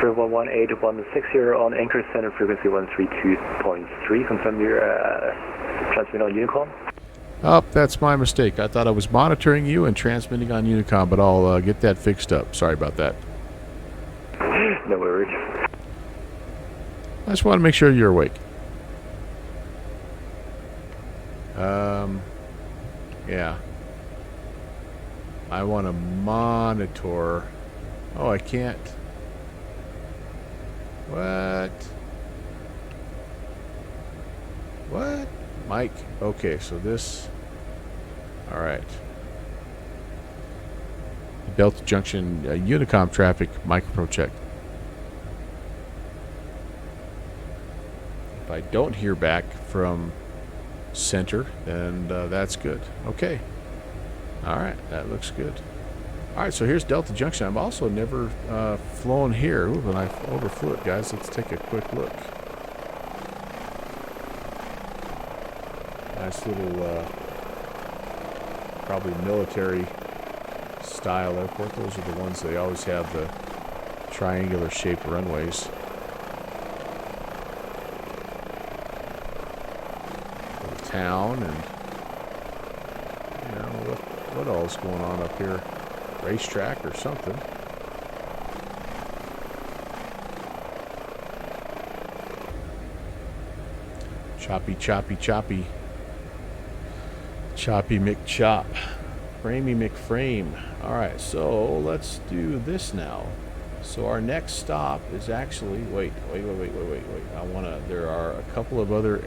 Number 11816, you're on Anchor Center frequency 132.3. Confirm your transmit on Unicom. Oh, that's my mistake. I thought I was monitoring you and transmitting on Unicom, but I'll get that fixed up. Sorry about that. No worries. I just want to make sure you're awake. Yeah. I want to monitor. Oh, I can't. What? What? Mike. Okay, so this. All right. Delta Junction Unicom traffic micropro check. If I don't hear back from center, then that's good. Okay. All right, that looks good. All right, so here's Delta Junction. I've also never flown here. Ooh, and I overflew it, guys. Let's take a quick look. Nice little, probably military style airport. Those are the ones they always have, the triangular shaped runways. Little town, and you know what all's going on up here? Racetrack or something. Choppy, choppy, choppy. Choppy McChop. Framey McFrame. Alright, so let's do this now. So our next stop is actually... Wait. There are a couple of other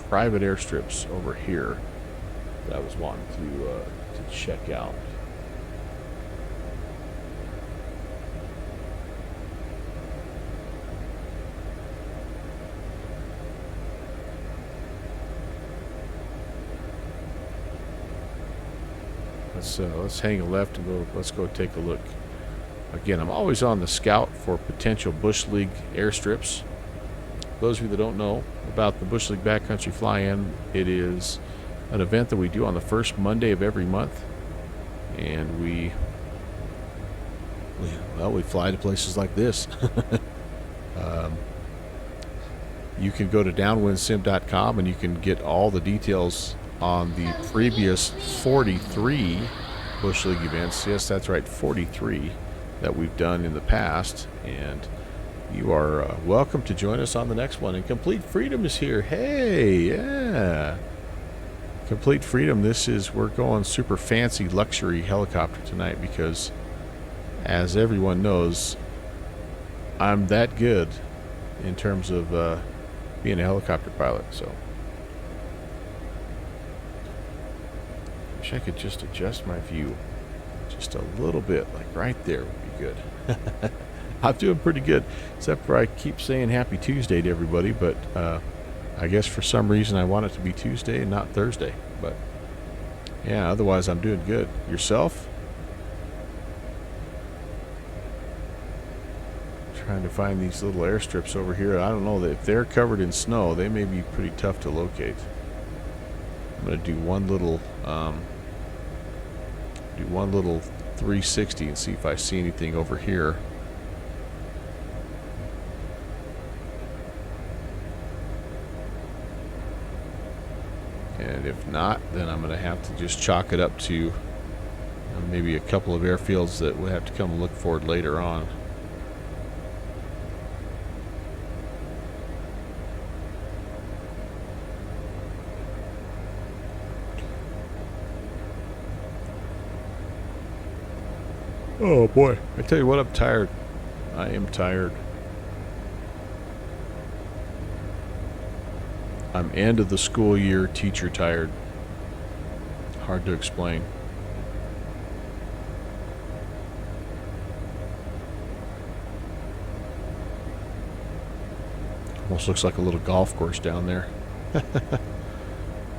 private airstrips over here that I was wanting to check out. Let's hang a left and go. Let's go take a look. Again, I'm always on the scout for potential Bush League airstrips. Those of you that don't know about the Bush League Backcountry Fly-In, it is an event that we do on the first Monday of every month, and we fly to places like this. You can go to downwindsim.com and you can get all the details on the previous 43 Bush League events. Yes, that's right, 43 that we've done in the past. And you are welcome to join us on the next one. And Complete Freedom is here. Hey, yeah. Complete Freedom, we're going super fancy luxury helicopter tonight because, as everyone knows, I'm that good in terms of being a helicopter pilot. So, wish I could just adjust my view just a little bit, like right there would be good. I'm doing pretty good, except for I keep saying Happy Tuesday to everybody, but I guess for some reason I want it to be Tuesday and not Thursday. But yeah, otherwise I'm doing good. Yourself? Trying to find these little airstrips over here. I don't know if they're covered in snow. They may be pretty tough to locate. I'm gonna do one little 360 and see if I see anything over here. And if not, then I'm going to have to just chalk it up to maybe a couple of airfields that we'll have to come look for later on. Oh boy, I tell you what, I'm tired. I am tired. I'm end of the school year teacher tired. Hard to explain. Almost looks like a little golf course down there.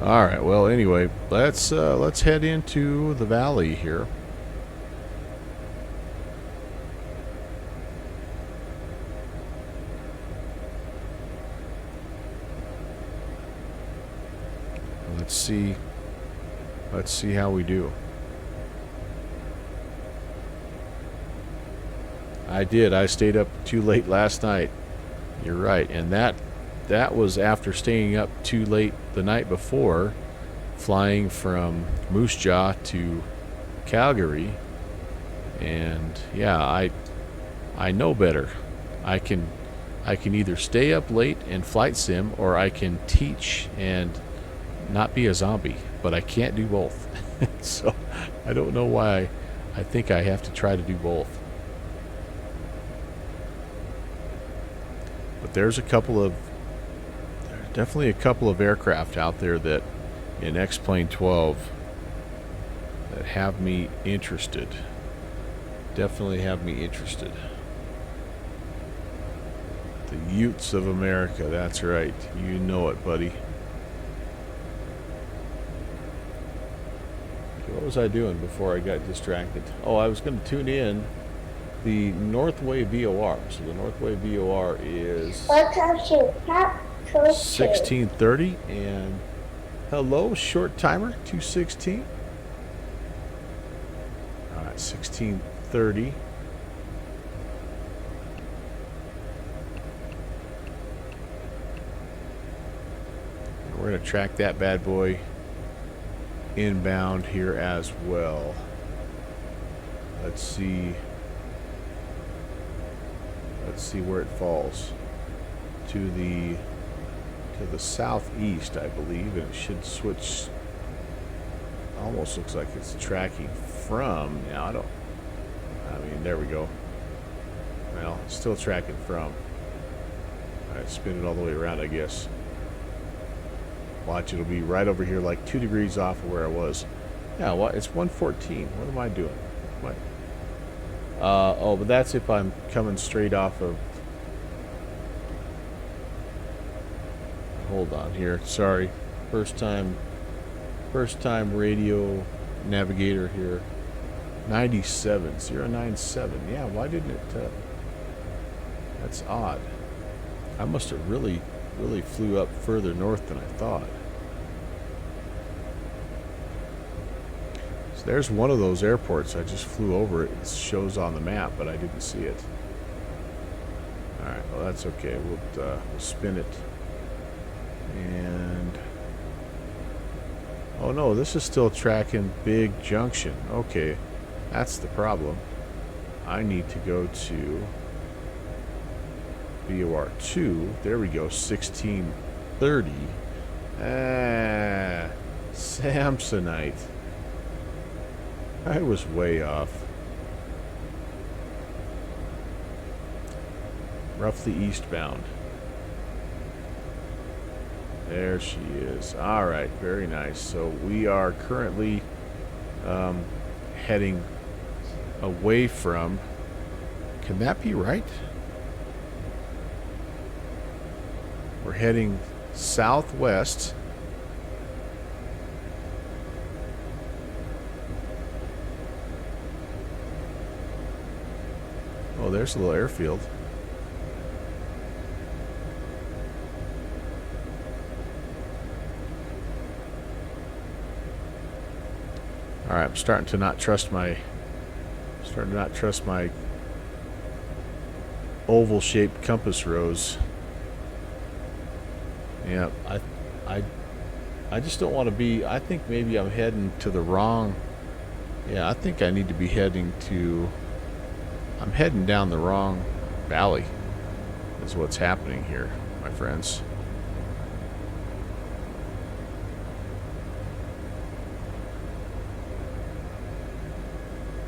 All right. Well, anyway, let's head into the valley here. Let's see how we do. I stayed up too late last night. You're right. And that was after staying up too late the night before, flying from Moose Jaw to Calgary. And yeah, I know better. I can either stay up late and flight sim, or I can teach and not be a zombie, but I can't do both. So I don't know why. I think I have to try to do both. But there's definitely a couple of aircraft out there that in X-Plane 12 that have me interested. Definitely have me interested. The Utes of America, that's right. You know it, buddy. What was I doing before I got distracted? Oh, I was going to tune in the Northway VOR. So the Northway VOR is What country? Not country. 1630. And hello, short timer, 216. All right, 1630. We're going to track that bad boy inbound here as well. Let's see where it falls. To the southeast, I believe, and it should switch. Almost looks like it's tracking from. Now I mean, there we go. Well, it's still tracking from. Alright, spin it all the way around, I guess. Watch, it'll be right over here, like 2 degrees off of where I was. Yeah, well, it's 114. What am I doing? What? Oh, but that's if I'm coming straight off of. Hold on here. Sorry. First time radio navigator here. 097. Yeah, why didn't it? That's odd. I must have really flew up further north than I thought. So there's one of those airports. I just flew over it. It shows on the map, but I didn't see it. All right. Oh, that's okay. We'll spin it. And oh no, this is still tracking Big Junction. Okay, that's the problem. I need to go to BOR2. There we go, 1630. Ah, Samsonite. I was way off. Roughly eastbound. There she is. All right, very nice. So we are currently heading away from. Can that be right? We're heading southwest. Oh, there's a little airfield. All right, I'm starting to not trust my oval-shaped compass rose. Yeah, I just don't want to be. I think maybe I'm heading to the wrong. Yeah, I think I need to be heading to. I'm heading down the wrong valley. Is what's happening here, my friends.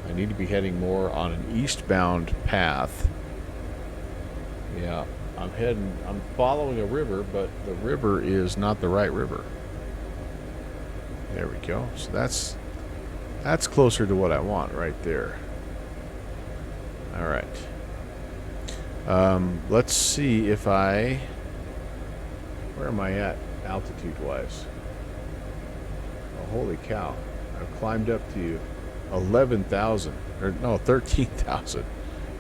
I need to be heading more on an eastbound path. Yeah, I'm following a river, but the river is not the right river. There we go. So that's closer to what I want right there. All right. Let's see if where am I at altitude-wise? Oh, holy cow. I've climbed up to 11,000, or no, 13,000.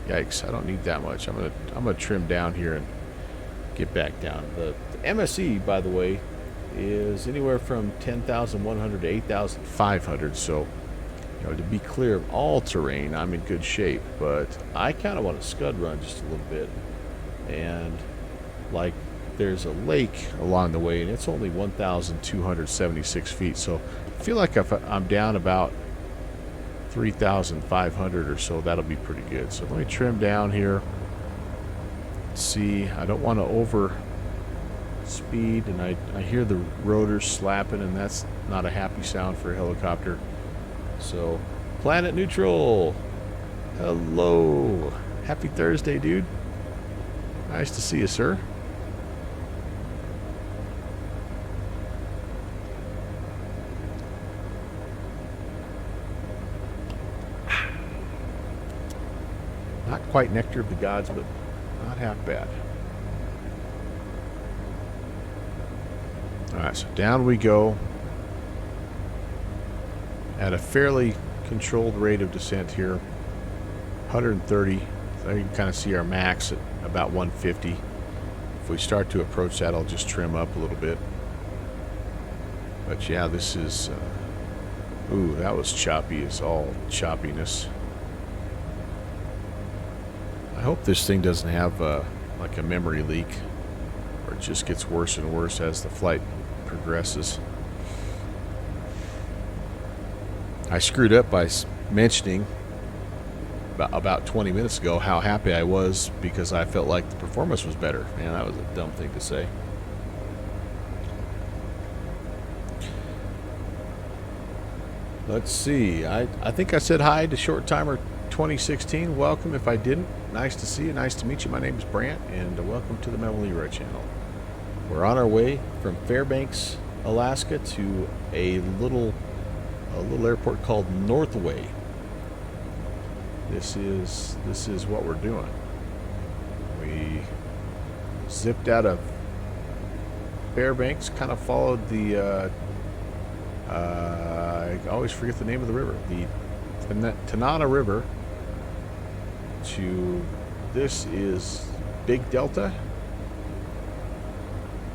Yikes, I don't need that much. I'm gonna trim down here and get back down. The MSE, by the way, is anywhere from 10,100 to 8,500. So, to be clear of all terrain, I'm in good shape. But I kind of want to scud run just a little bit, and like there's a lake along the way, and it's only 1,276 feet. So I feel like if I'm down about 3,500 or so, that'll be pretty good. So let me trim down here. See, I don't want to over speed, and I hear the rotors slapping, and that's not a happy sound for a helicopter. So planet neutral, hello, happy Thursday, dude. Nice to see you, sir. Not quite nectar of the gods, but not half bad. Alright, so down we go at a fairly controlled rate of descent here. 130. So you can kind of see our max at about 150. If we start to approach that, I'll just trim up a little bit. But yeah, this is... ooh, that was choppy as all choppiness. I hope this thing doesn't have like a memory leak, or it just gets worse and worse as the flight progresses. I screwed up by mentioning about 20 minutes ago how happy I was because I felt like the performance was better. Man, that was a dumb thing to say. Let's see. I think I said hi to Short Timer 2016. Welcome if I didn't. Nice to see you. Nice to meet you. My name is Brant, and welcome to the Metal Leroy channel. We're on our way from Fairbanks, Alaska to a little airport called Northway. This is what we're doing. We zipped out of Fairbanks, kind of followed the I always forget the name of the river, the Tanana River, to this is Big Delta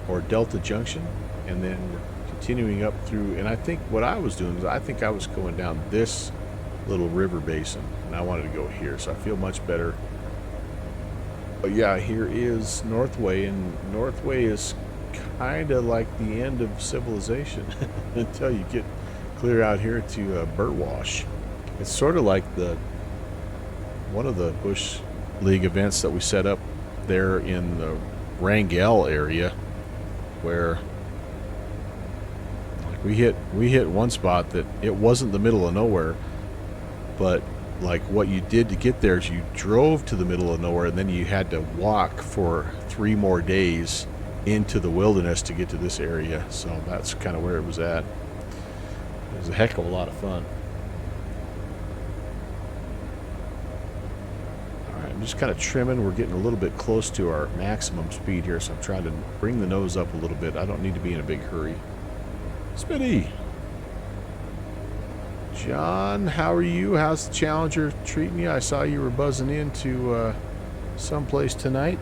or Delta Junction, and then continuing up through. And I think what I was doing is I think I was going down this little river basin, and I wanted to go here, so I feel much better Yeah, here is Northway, and Northway is kind of like the end of civilization until you get clear out here to Burtwash. It's sort of like one of the Bush League events that we set up there in the Wrangell area, where like we hit one spot that it wasn't the middle of nowhere, but like what you did to get there is you drove to the middle of nowhere, and then you had to walk for 3 more days into the wilderness to get to this area. So that's kind of where it was at. It was a heck of a lot of fun. Alright, I'm just kind of trimming. We're getting a little bit close to our maximum speed here, so I'm trying to bring the nose up a little bit. I don't need to be in a big hurry. Smitty! John, how are you? How's the Challenger treating you? I saw you were buzzing into someplace tonight.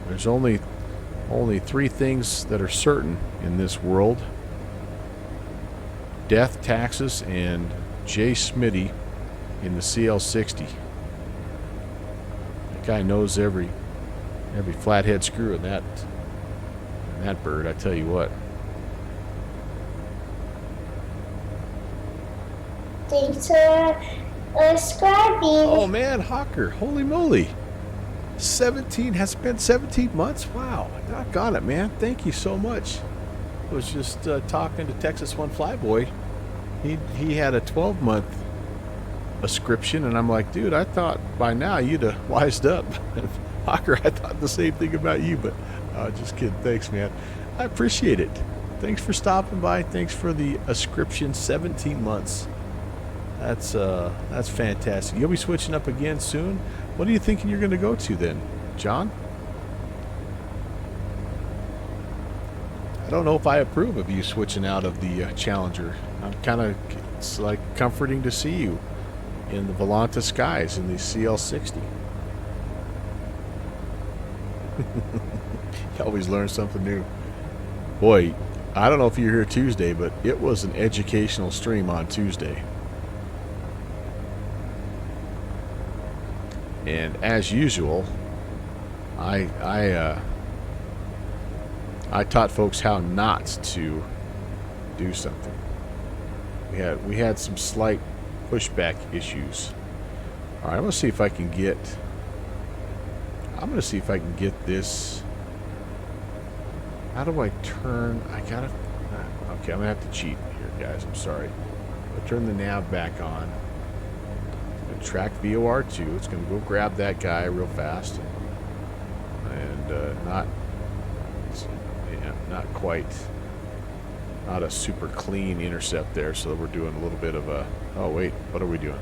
There's only 3 things that are certain in this world: death, taxes, and Jay Smitty in the CL60. That guy knows every flathead screw in that bird, I tell you what. Thanks for subscribing. Oh man, Hawker, holy moly. 17 has been 17 months? Wow, doggone it, man. Thank you so much. I was just talking to Texas One Flyboy. He had a 12-month ascription, and I'm like, dude, I thought by now you'd have wised up. Hawker, I thought the same thing about you, but just kidding. Thanks, man. I appreciate it. Thanks for stopping by. Thanks for the ascription. 17 months. That's fantastic. You'll be switching up again soon. What are you thinking you're going to go to then, John? I don't know if I approve of you switching out of the Challenger. It's like comforting to see you in the Volanta skies in the CL60. You always learn something new. Boy, I don't know if you're here Tuesday, but it was an educational stream on Tuesday. And as usual, I taught folks how not to do something. We had some slight pushback issues. All right, I'm gonna see if I can get this. How do I turn? Okay, I'm gonna have to cheat here, guys. I'm sorry. I'll turn the nav back on. Track VOR2. It's going to go grab that guy real fast, and not a super clean intercept there. So we're doing a little bit of a. Oh wait, what are we doing?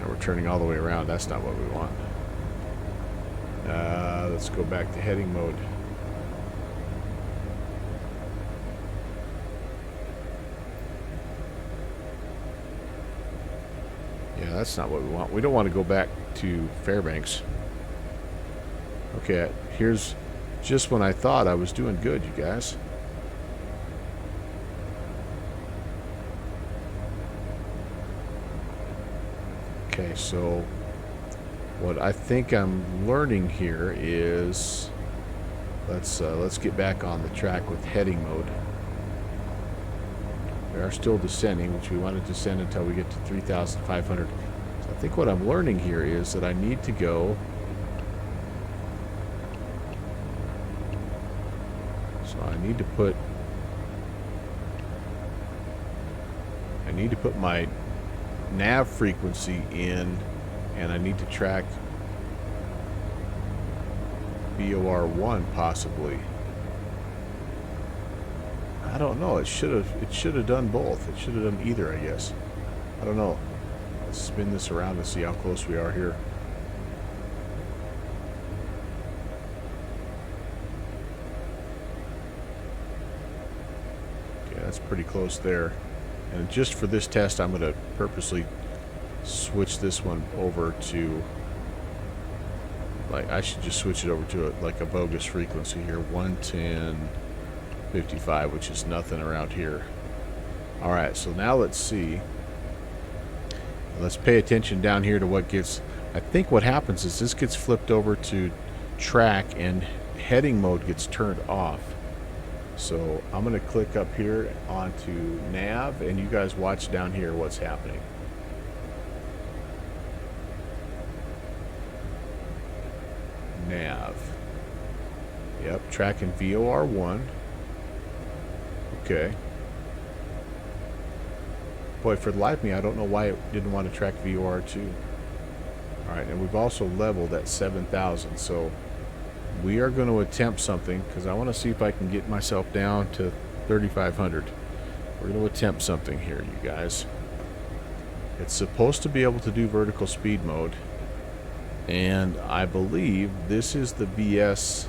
And we're turning all the way around. That's not what we want. Let's go back to heading mode. Yeah, that's not what we want. We don't want to go back to Fairbanks. Okay, here's just when I thought I was doing good, you guys. Okay, so what I think I'm learning here is let's get back on the track with heading mode. We are still descending, which we want to descend until we get to 3,500. So I think what I'm learning here is that I need to go. So I need to put my nav frequency in, and I need to track BOR1 possibly. I don't know. It should have done both. It should have done either, I guess. I don't know. Let's spin this around and see how close we are here. Okay, that's pretty close there. And just for this test, I'm going to purposely switch this one over to, like, I should just switch it over to like a bogus frequency here, 110.55, which is nothing around here. Alright, so now let's see. Let's pay attention down here to what gets... I think what happens is this gets flipped over to track and heading mode gets turned off. So I'm going to click up here onto nav, and you guys watch down here what's happening. Nav. Yep, tracking VOR1. Okay. Boy, for the life of me, I don't know why it didn't want to track VOR2. Alright, and we've also leveled at 7,000, so we are going to attempt something, because I want to see if I can get myself down to 3,500. We're going to attempt something here, you guys. It's supposed to be able to do vertical speed mode, and I believe this is the VS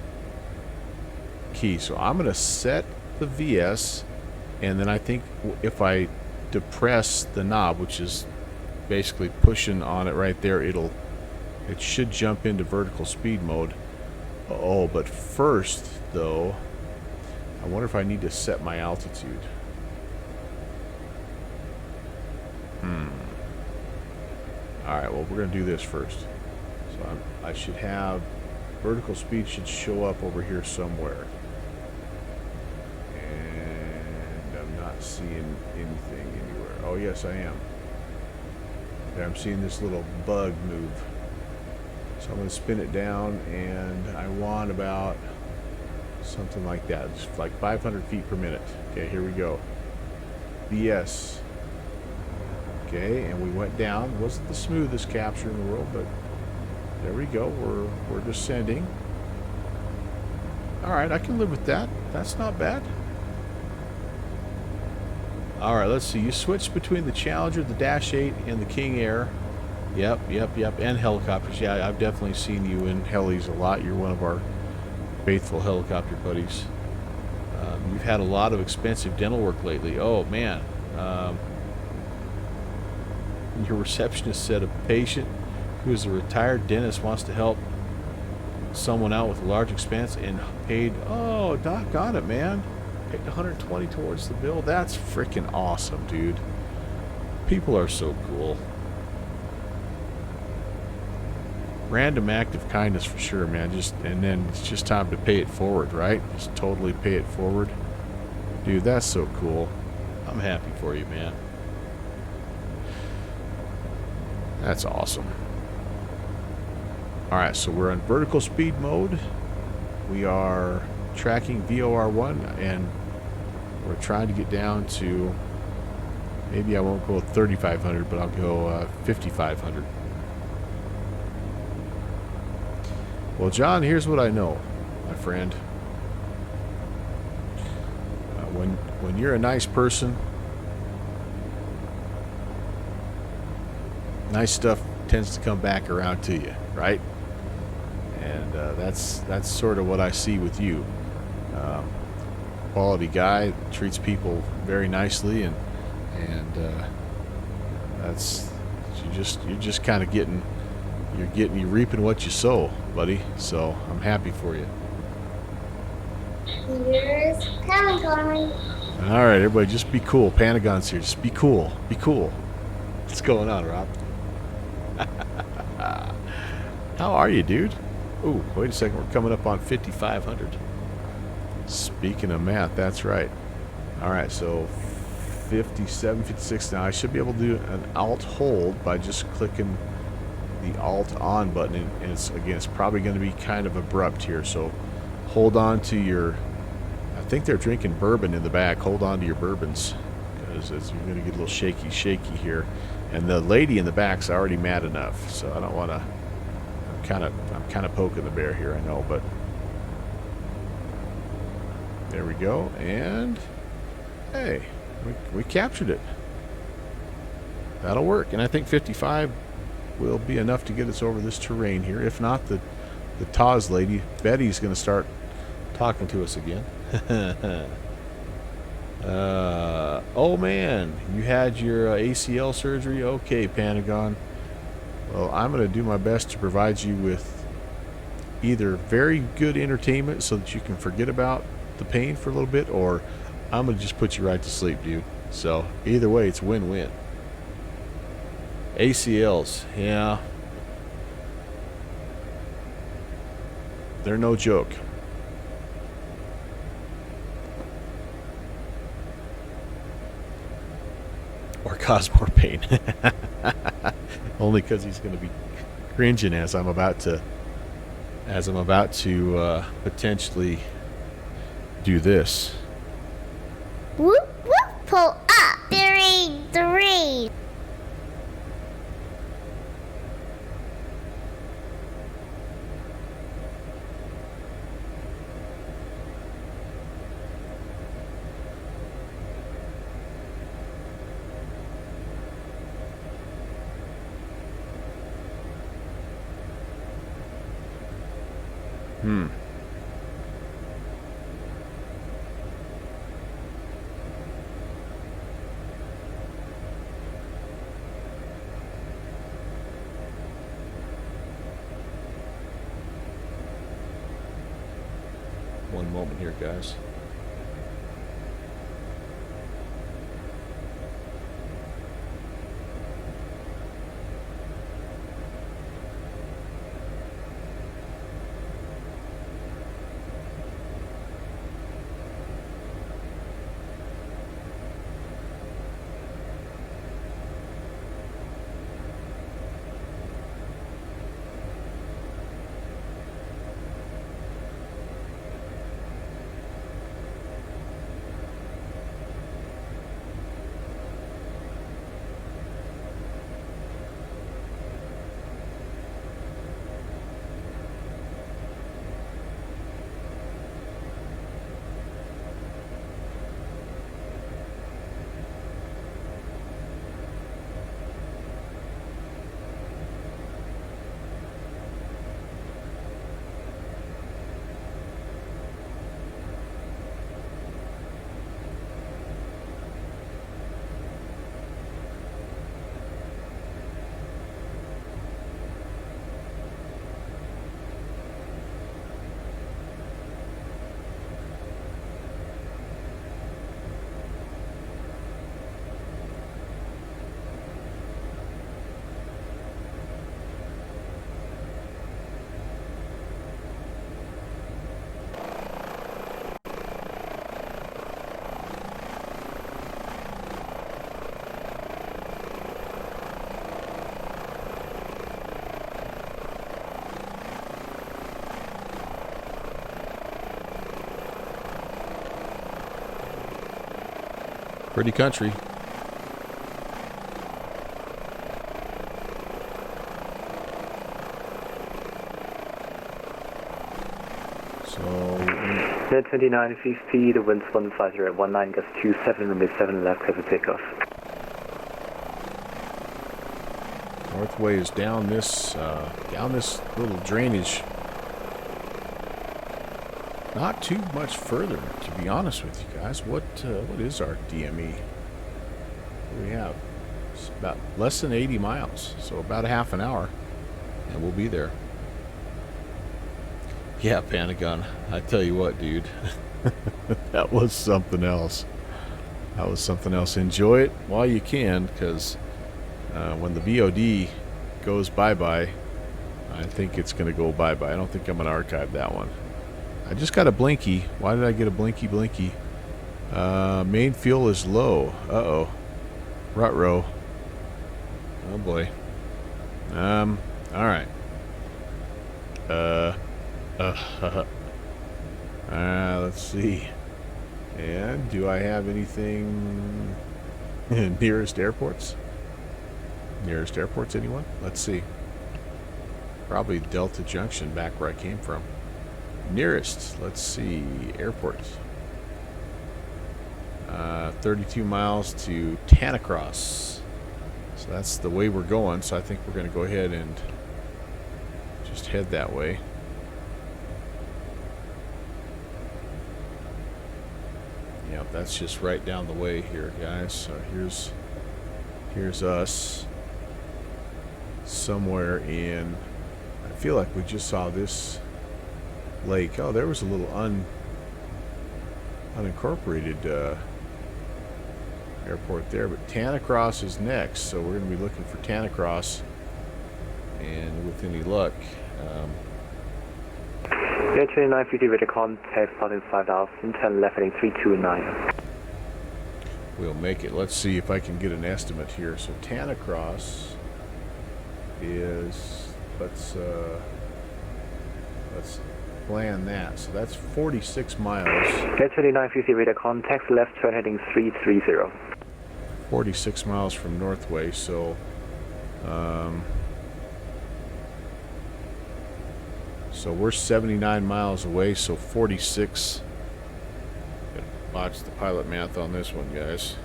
key. So I'm going to set the VS, and then I think if I depress the knob, which is basically pushing on it right there, it should jump into vertical speed mode. Oh, but first though, I wonder if I need to set my altitude. Alright, well, we're going to do this first. So I should have vertical speed should show up over here somewhere. And I'm not seeing anything anywhere. Oh, yes, I am. Okay, I'm seeing this little bug move. So I'm going to spin it down, and I want about something like that. Just like 500 feet per minute. Okay, here we go. BS. Okay, and we went down. Wasn't the smoothest capture in the world, but there we go. We're descending. Alright, I can live with that. That's not bad. Alright, let's see. You switched between the Challenger, the Dash 8, and the King Air. Yep. And helicopters. Yeah, I've definitely seen you in helis a lot. You're one of our faithful helicopter buddies. You've had a lot of expensive dental work lately. Oh, man. Your receptionist said a patient who is a retired dentist wants to help someone out with a large expense and paid, oh, doggone it, man. Paid $120 towards the bill. That's freaking awesome, dude. People are so cool. Random act of kindness for sure, man. And then it's just time to pay it forward, right? Just totally pay it forward. Dude, that's so cool. I'm happy for you, man. That's awesome. Alright, so we're on vertical speed mode. We are tracking VOR1, and we're trying to get down to, maybe I won't go 3,500, but I'll go 5,500. Well, John, here's what I know, my friend. When you're a nice person, nice stuff tends to come back around to you, right? And that's sort of what I see with you. Quality guy, treats people very nicely, and that's you're just kind of you're reaping what you sow, buddy. So I'm happy for you. Here's Pentagon. All right, everybody, just be cool. Pentagon's here. Just be cool. Be cool. What's going on, Rob? How are you, dude? Ooh, wait a second. We're coming up on 5,500. Speaking of math, that's right. All right, so 57, 56. Now I should be able to do an alt hold by just clicking the alt on button, and it's probably going to be kind of abrupt here. So hold on to your. I think they're drinking bourbon in the back. Hold on to your bourbons, because you're going to get a little shaky here. And the lady in the back's already mad enough, so I don't want to. I'm kind of poking the bear here, I know, but there we go. And hey, we captured it. That'll work, and I think 55 will be enough to get us over this terrain here. If not, the Taz lady Betty's going to start talking to us again. Oh man, you had your ACL surgery? Okay, Pentagon. Well, I'm going to do my best to provide you with either very good entertainment so that you can forget about the pain for a little bit, or I'm going to just put you right to sleep, dude. So either way, it's win-win. ACLs, yeah. They're no joke. Or cause more pain. Only because he's going to be cringing as I'm about to potentially do this. Whoop whoop, pull up. Three. One moment here, guys. Pretty country. So, Mid 29 50, the wind's 150 at 19, gust 27, remain 7 left, have a takeoff. Northway is down this little drainage. Not too much further, to be honest with you guys. What is our DME? What do we have? It's about less than 80 miles, so about a half an hour, and we'll be there. Yeah, Pentagon. I tell you what, dude, that was something else. That was something else. Enjoy it while you can, because when the VOD goes bye-bye, I think it's going to go bye-bye. I don't think I'm going to archive that one. I just got a blinky. Why did I get a blinky? Main fuel is low. Uh-oh. Ruh-roh. Oh, boy. Alright. Let's see. And do I have anything nearest airports? Nearest airports, anyone? Let's see. Probably Delta Junction, back where I came from. Nearest, let's see, airports. 32 miles to Tanacross. So that's the way we're going, so I think we're going to go ahead and just head that way. Yep, that's just right down the way here, guys. So here's us somewhere in, I feel like we just saw this lake. Oh, there was a little unincorporated airport there, but Tanacross is next, so we're going to be looking for Tanacross. And with any luck, Air 2950 radar contact starting 5000, 10 left heading 329. we'll make it. Let's see if I can get an estimate here. So Tanacross is, let's plan that. So that's 46 miles. Air 2950 radar contact left turn heading 330. 46 miles from Northway, so we're 79 miles away, so 46. Gotta watch the pilot math on this one, guys.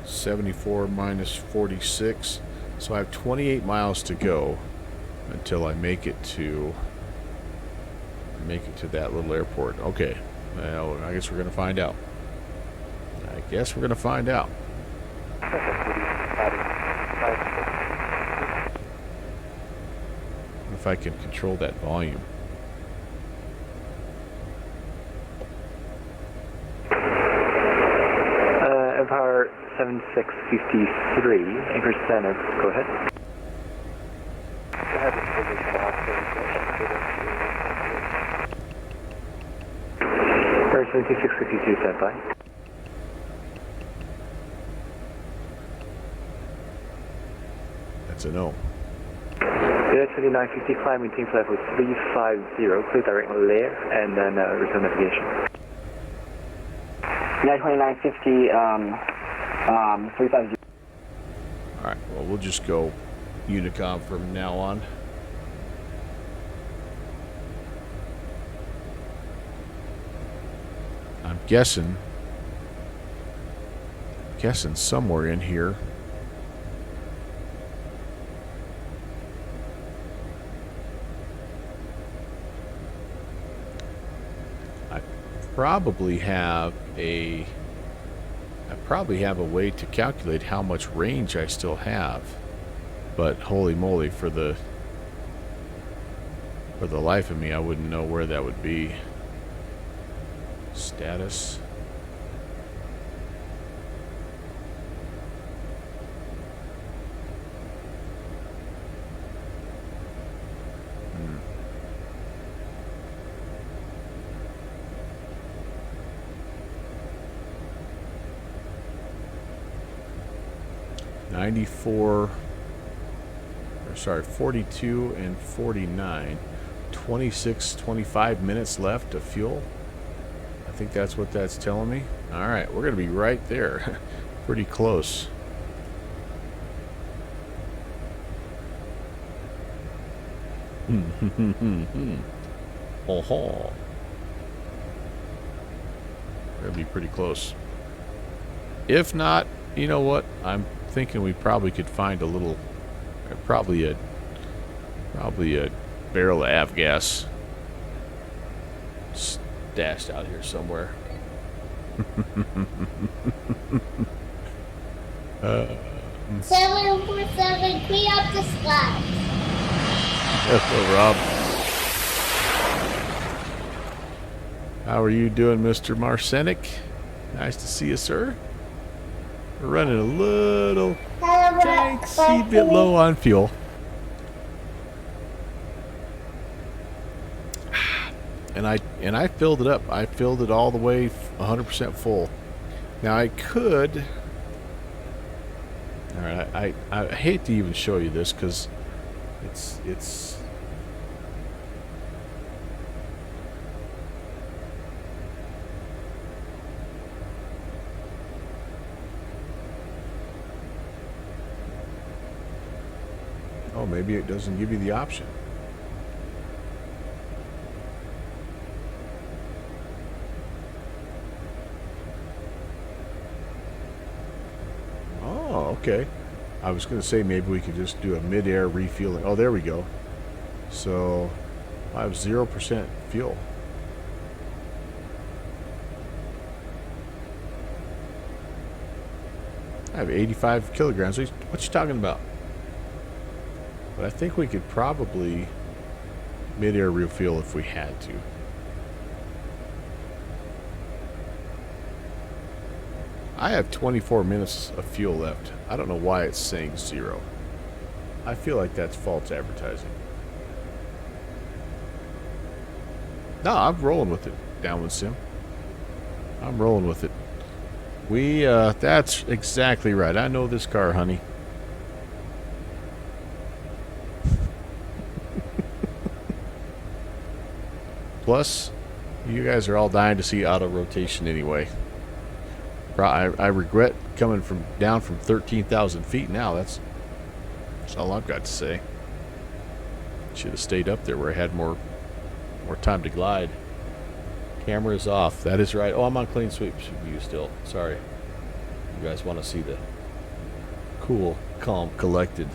74 minus 46, so I have 28 miles to go until I make it to that little airport. Okay, well, I guess we're gonna find out. If I can control that volume. Empire 7653, anchor center, go ahead. Empire 7652, stand by. That's a no. Air 2950, climbing team level 350, clear direct layer, and then resume navigation. Air 2950, 350. Alright, well, we'll just go Unicom from now on. I'm guessing somewhere in here. I probably have a way to calculate how much range I still have, but holy moly, for the life of me, I wouldn't know where that would be. Status. Hmm. 42 and 49. 25 minutes left of fuel. I think that's what that's telling me. All right, we're going to be right there. Pretty close. Oh, we're going to be pretty close. If not, you know what? I'm thinking we probably could find a little, probably a barrel of avgas stashed out here somewhere. 747, clean up the sky. Hello, Rob. How are you doing, Mr. Marcenic? Nice to see you, sir. We're running a little tiny bit low on fuel. And I filled it up. I filled it all the way 100% full. Now I could. All right, I hate to even show you this because it's. Oh, maybe it doesn't give you the option. Oh, okay. I was going to say maybe we could just do a mid-air refueling. Oh, there we go. So I have 0% fuel. I have 85 kilograms. What you talking about? But I think we could probably mid-air refuel if we had to. I have 24 minutes of fuel left. I don't know why it's saying 0. I feel like that's false advertising. No, I'm rolling with it, Downwind Sim. I'm rolling with it. That's exactly right. I know this car, honey. Plus, you guys are all dying to see auto rotation anyway. I regret coming down from 13,000 feet now. That's all I've got to say. Should have stayed up there where I had more time to glide. Camera is off. That is right. Oh, I'm on clean sweep view still. Sorry. You guys want to see the cool, calm, collected.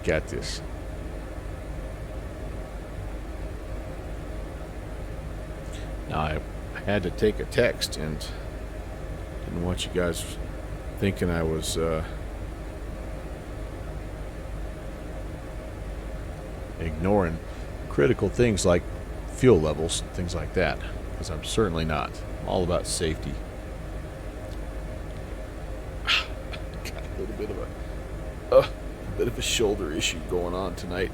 Got this. Now, I had to take a text and didn't want you guys thinking I was ignoring critical things like fuel levels, things like that, because I'm certainly not. I'm all about safety. Got a little bit of a shoulder issue going on tonight.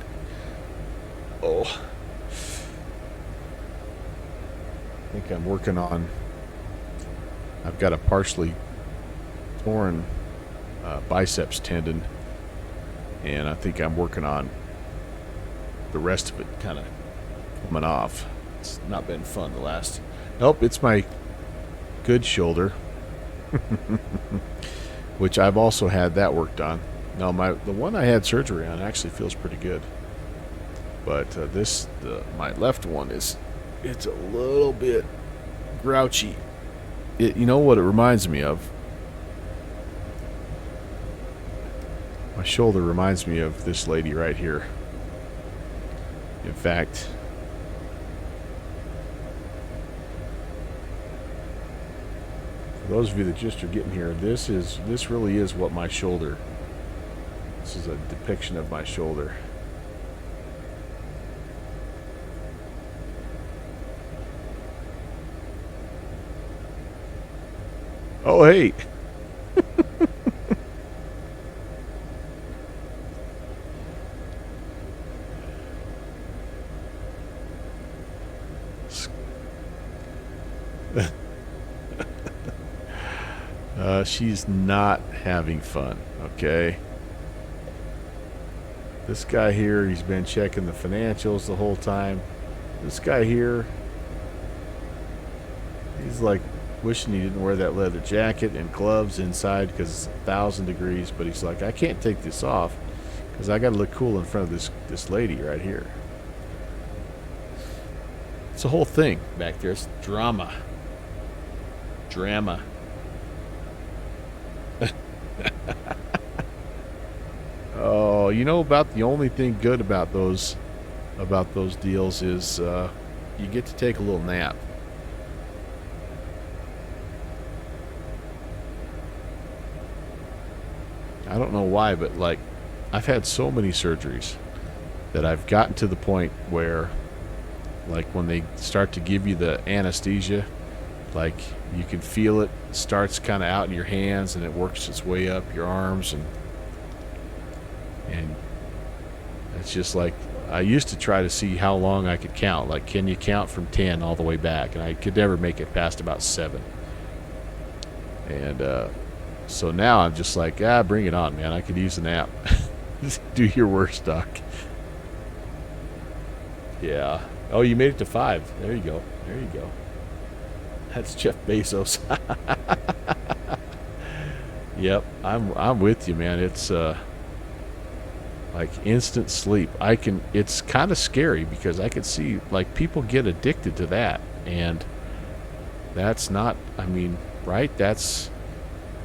Oh. I think I'm working on... I've got a partially torn biceps tendon, and I think I'm working on the rest of it kind of coming off. It's not been fun the last... Nope, it's my good shoulder. Which I've also had that worked on. No, the one I had surgery on actually feels pretty good. But my left one it's a little bit grouchy. You know what it reminds me of? My shoulder reminds me of this lady right here. In fact, for those of you that just are getting here, this really is what my shoulder. This is a depiction of my shoulder. Oh, hey. She's not having fun, okay? This guy here, he's been checking the financials the whole time. This guy here, he's like wishing he didn't wear that leather jacket and gloves inside because it's 1,000 degrees, but he's like, I can't take this off because I got to look cool in front of this lady right here. It's a whole thing back there. It's drama. Drama. Oh, you know about the only thing good about those deals is you get to take a little nap. I don't know why, but like I've had so many surgeries that I've gotten to the point where like when they start to give you the anesthesia, like you can feel it starts kind of out in your hands and it works its way up your arms, and it's just like I used to try to see how long I could count. Like, can you count from 10 all the way back? And I could never make it past about 7. And so now I'm just like, bring it on, man. I could use a nap. Do your worst, Doc. Yeah. Oh, you made it to 5. There you go. There you go. That's Jeff Bezos. Yep, I'm with you, man. It's like instant sleep. It's kind of scary because I can see like people get addicted to that, and that's not, I mean, right? That's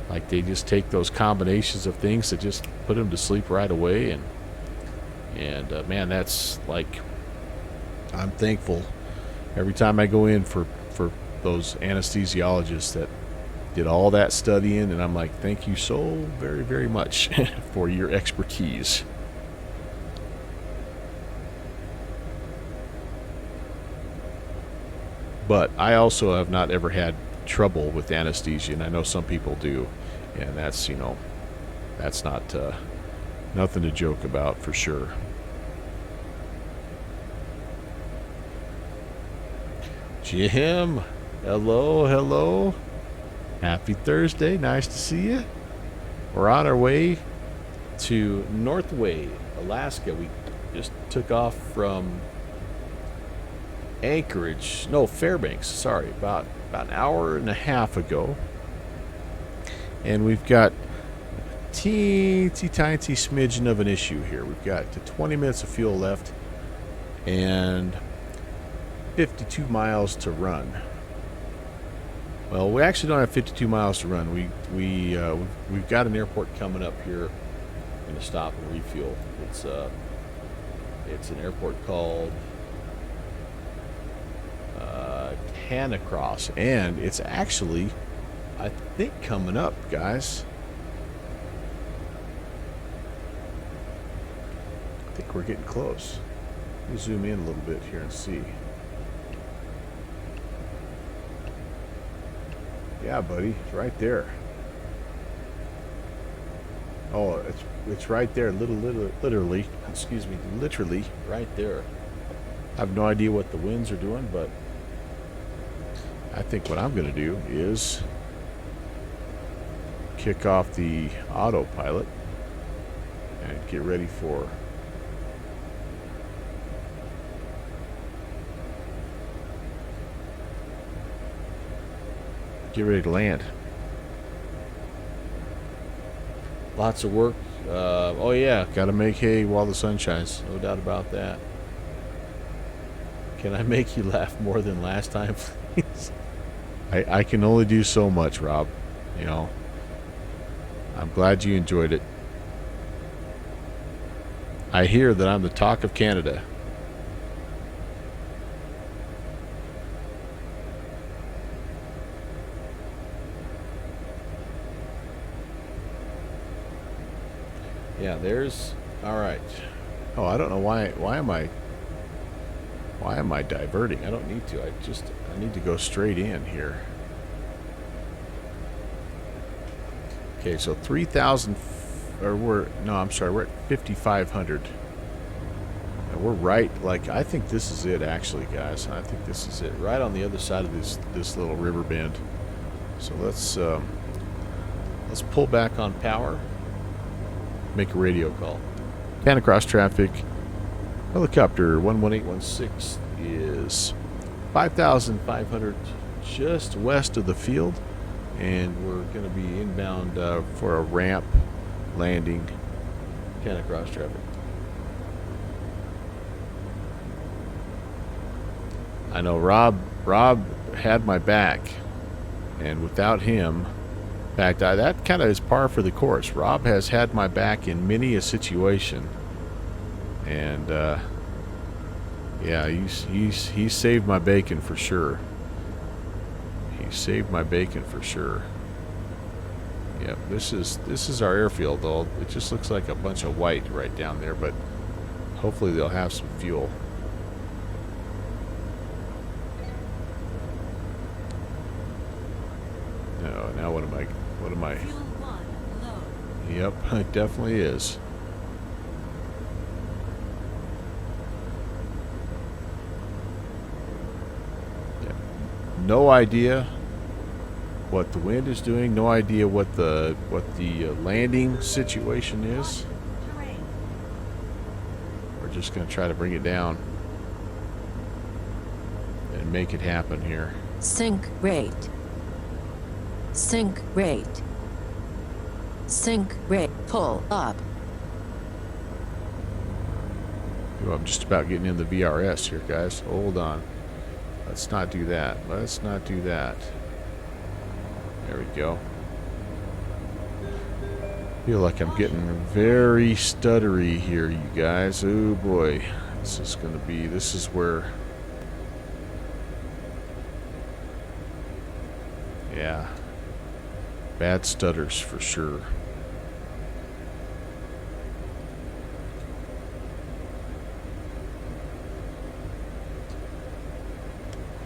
like they just take those combinations of things that just put them to sleep right away, and man, that's like, I'm thankful every time I go in for those anesthesiologists that did all that studying, and I'm like, thank you so very, very much for your expertise. But I also have not ever had trouble with anesthesia, and I know some people do, and that's, you know, that's not nothing to joke about for sure. Jim, hello, hello. Happy Thursday. Nice to see you. We're on our way to Northway, Alaska. We just took off from Anchorage, no, Fairbanks, sorry, about an hour and a half ago. And we've got a teensy tiny smidgen of an issue here. We've got 20 minutes of fuel left and 52 miles to run. Well, we actually don't have 52 miles to run. We've got an airport coming up here. I'm going to stop and refuel. It's an airport called Cross, and it's actually, I think, coming up, guys. I think we're getting close. Let me zoom in a little bit here and see. Yeah, buddy, it's right there. Oh, it's right there, literally, excuse me, literally right there. I have no idea what the winds are doing, but I think what I'm going to do is kick off the autopilot and get ready for to land. Lots of work. Oh yeah, gotta make hay while the sun shines. No doubt about that. Can I make you laugh more than last time, please? I can only do so much, Rob. You know. I'm glad you enjoyed it. I hear that I'm the talk of Canada. Yeah, there's, all right. Oh, I don't know why am I diverting? I don't need to. I need to go straight in here. Okay, so 3,000, or I'm sorry, we're at 5,500. And we're right, like, I think this is it actually, guys. I think this is it. Right on the other side of this little river bend. So let's pull back on power. Make a radio call. Cross traffic. Helicopter 11816 is 5,500 just west of the field, and we're going to be inbound for a ramp landing. Cross traffic. I know Rob had my back, and without him, in fact, that kind of is par for the course. Rob has had my back in many a situation, and yeah, he's saved my bacon for sure. He saved my bacon for sure. Yep, this is our airfield, though. It just looks like a bunch of white right down there, but hopefully they'll have some fuel. No, now what am I? Fuel 1 low. Yep, it definitely is. Yeah. No idea what the wind is doing. No idea what the landing situation is. Terrain. We're just going to try to bring it down and make it happen here. Sync rate. Sync rate. Sync rate. Pull up. Ooh, I'm just about getting in the VRS here, guys. Hold on. Let's not do that. Let's not do that. There we go. Feel like I'm getting very stuttery here, you guys. Oh boy. This is where... Yeah. Bad stutters for sure.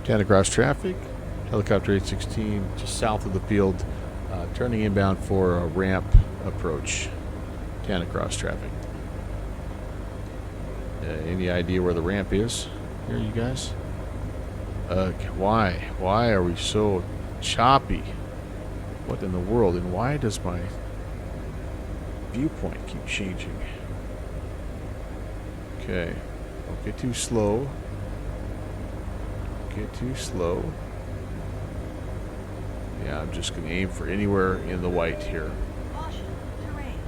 Tantacross traffic, helicopter 816 just south of the field, turning inbound for a ramp approach. Tantacross traffic. Any idea where the ramp is here, you guys? Why? Why are we so choppy? What in the world? And why does my viewpoint keep changing? Okay. Don't get too slow. Get too slow. Yeah, I'm just going to aim for anywhere in the white here. Caution, terrain.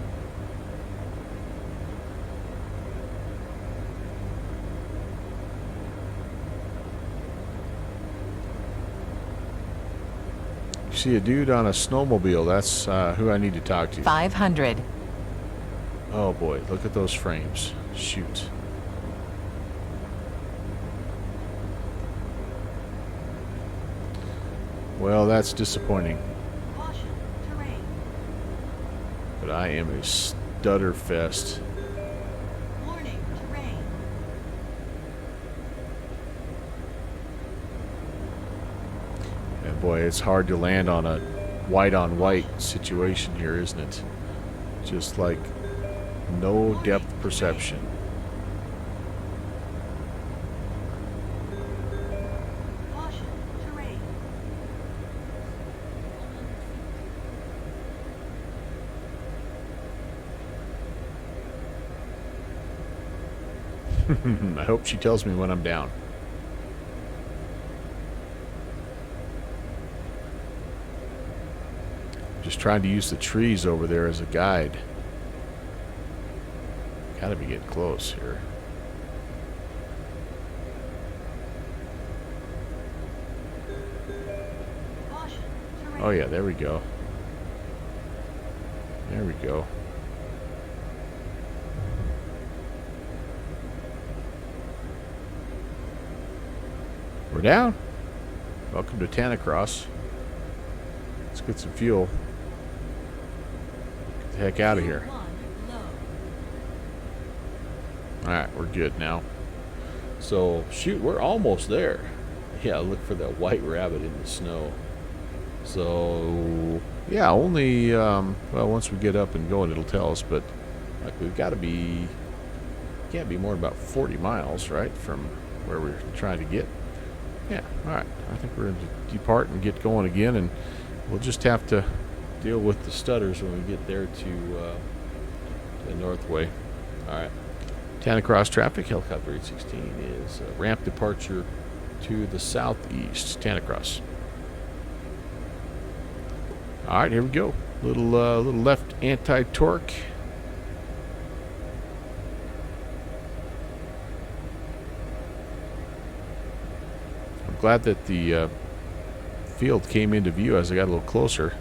You see a dude on a snowmobile. That's who I need to talk to. 500. Oh boy, look at those frames. Shoot. Well, that's disappointing. Caution, terrain. But I am a stutter fest. Warning, terrain. And boy, it's hard to land on a white on white situation here, isn't it? Just like no depth perception. Caution, terrain. I hope she tells me when I'm down. Just trying to use the trees over there as a guide. Gotta be getting close here. Caution, terrain. Oh yeah, there we go. There we go. We're down. Welcome to Tantacross. Let's get some fuel. Get the heck out of here. One, low. Alright, we're good now. So, shoot, we're almost there. Yeah, look for that white rabbit in the snow. So, yeah, only, well, once we get up and going, it'll tell us, but, like, we've got to be, can't be more than about 40 miles, right, from where we're trying to get. Yeah, alright, I think we're going to depart and get going again, and we'll just have to deal with the stutters when we get there to the Northway. Alright. Tantacross traffic, helicopter 816 is ramp departure to the southeast. Tantacross. All right, here we go. Little left anti-torque. I'm glad that the field came into view as I got a little closer.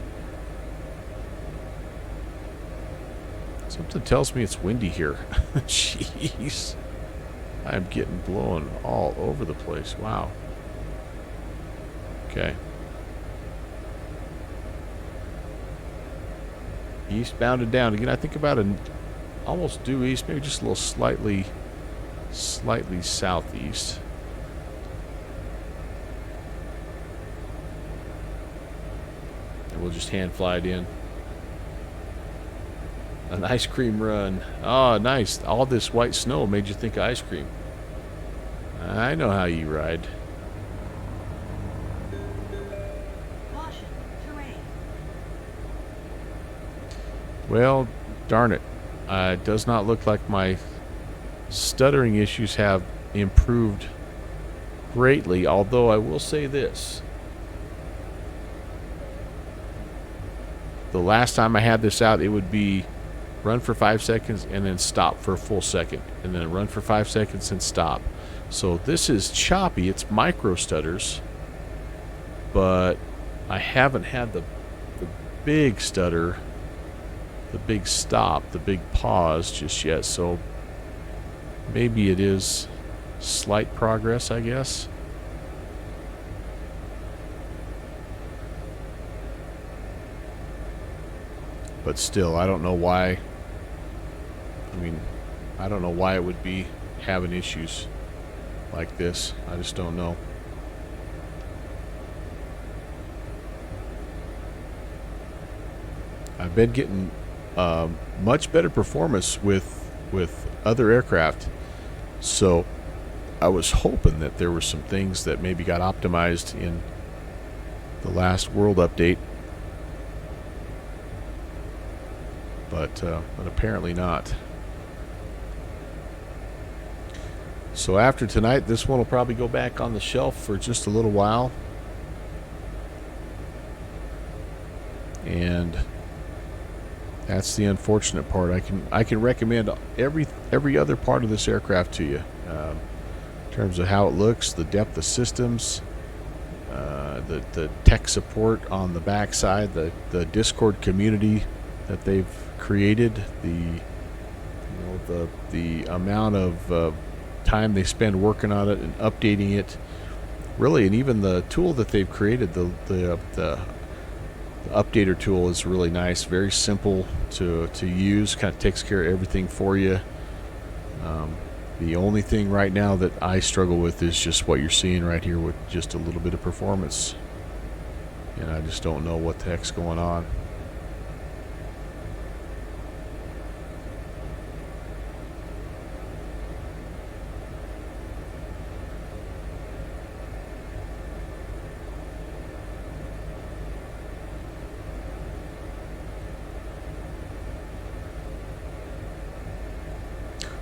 Something tells me it's windy here. Jeez. I'm getting blown all over the place. Wow. Okay. Eastbound and down. Again, I think about an almost due east, maybe just a little slightly southeast. And we'll just hand fly it in. An ice cream run. Oh, nice. All this white snow made you think of ice cream. I know how you ride. Caution, terrain. Well, darn it. It does not look like my stuttering issues have improved greatly, although I will say this. The last time I had this out, it would be run for 5 seconds and then stop for a full second, and then run for 5 seconds and stop. So this is choppy. It's micro stutters, but I haven't had the big stutter, the big stop, the big pause just yet. So maybe it is slight progress, I guess. But still, I don't know why. I mean, I don't know why it would be having issues like this. I just don't know. I've been getting much better performance with other aircraft. So I was hoping that there were some things that maybe got optimized in the last world update, but apparently not. So after tonight, this one will probably go back on the shelf for just a little while. And that's the unfortunate part. I can recommend every other part of this aircraft to you, in terms of how it looks, the depth of systems, the tech support on the backside, the Discord community that they've created, the amount of time they spend working on it and updating it, really, and even the tool that they've created, the updater tool is really nice, very simple to use, kind of takes care of everything for you. The only thing right now that I struggle with is just what you're seeing right here with just a little bit of performance, and I just don't know what the heck's going on.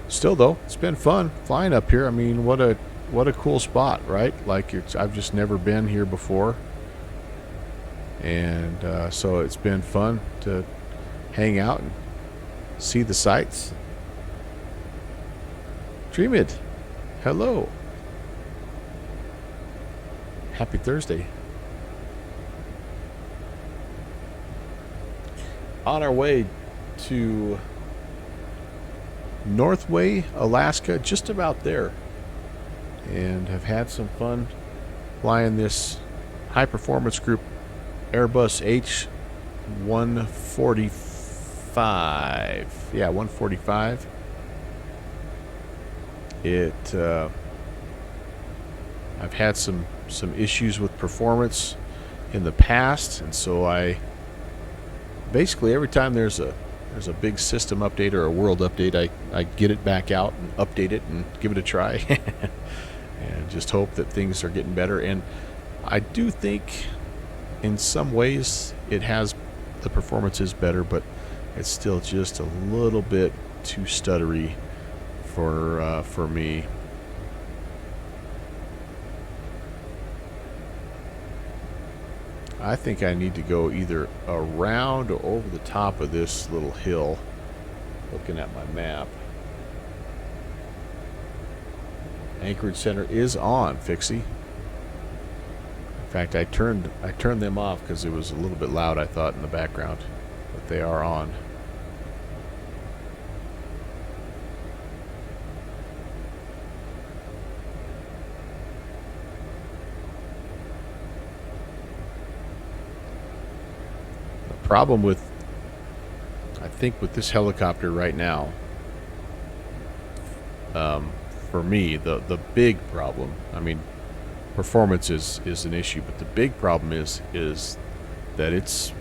Still though, it's been fun flying up here. I mean, what a cool spot, right? Like, I've just never been here before, and so it's been fun to hang out and see the sights. Dream it. Hello. Happy Thursday. On our way to Northway, Alaska, just about there, and have had some fun flying this high performance group Airbus H145. Yeah, 145. I've had some issues with performance in the past, and so I basically, every time there's a big system update or a world update, I get it back out and update it and give it a try and just hope that things are getting better. And I do think in some ways the performance is better, but it's still just a little bit too stuttery for me. I think I need to go either around or over the top of this little hill, looking at my map. Anchorage Center is on, Fixie. In fact, I turned them off because it was a little bit loud, I thought, in the background, but they are on. Problem with, I think, with this helicopter right now, for me, the big problem, I mean, performance is an issue, but the big problem is that it's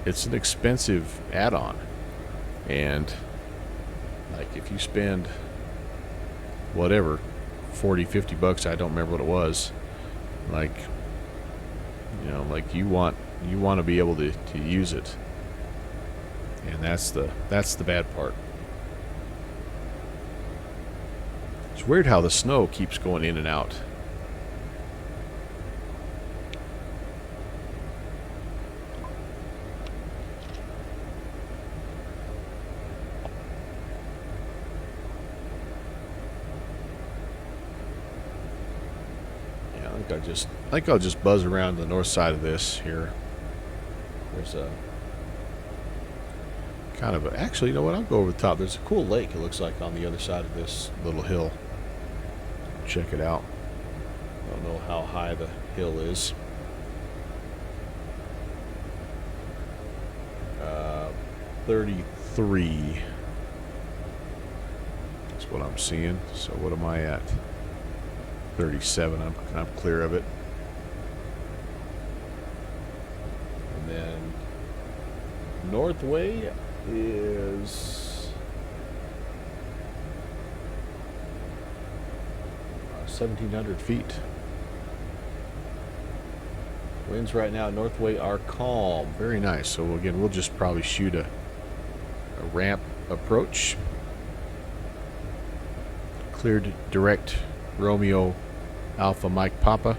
an expensive add-on, and like, if you spend whatever, 40, 50 bucks, I don't remember what it was, like, you know, like, you want to be able to use it, and that's the bad part. It's weird how the snow keeps going in and out. Yeah, I think I'll just buzz around the north side of this here. There's a kind of actually, you know what? I'll go over the top. There's a cool lake, it looks like, on the other side of this little hill. Check it out. I don't know how high the hill is. 33. That's what I'm seeing. So what am I at? 37. I'm clear of it. And then Northway is 1,700 feet. Winds right now at Northway are calm. Very nice. So again, we'll just probably shoot a ramp approach. Cleared direct Romeo Alpha Mike Papa.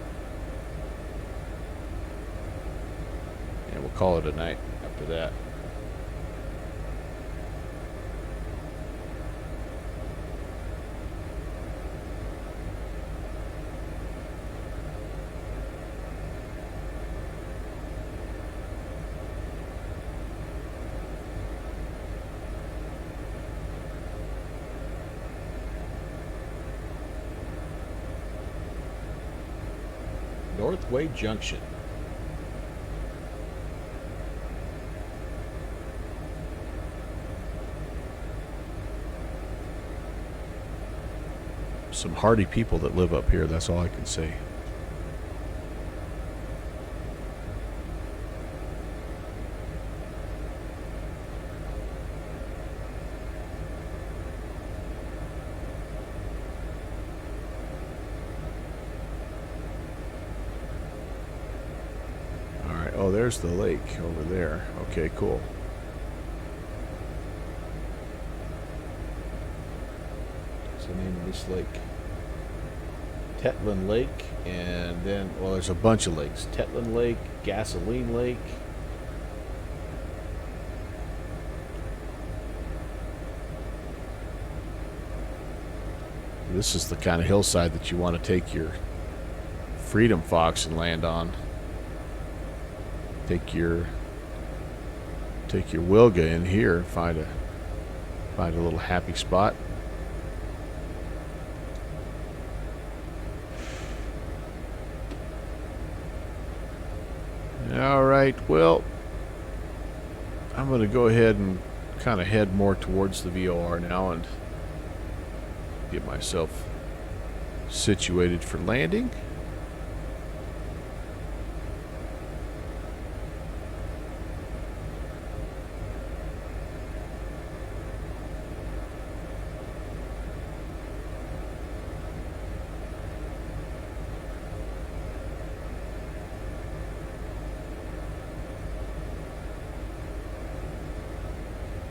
And we'll call it a night after that. Northway Junction. Some hardy people that live up here, that's all I can say. Oh, there's the lake over there. Okay, cool. What's the name of this lake? Tetlin Lake, and then, well, there's a bunch of lakes. Tetlin Lake, Gasoline Lake. This is the kind of hillside that you want to take your Freedom Fox and land on. Take your Wilga in here and find a little happy spot. All right, well, I'm going to go ahead and kind of head more towards the VOR now and get myself situated for landing.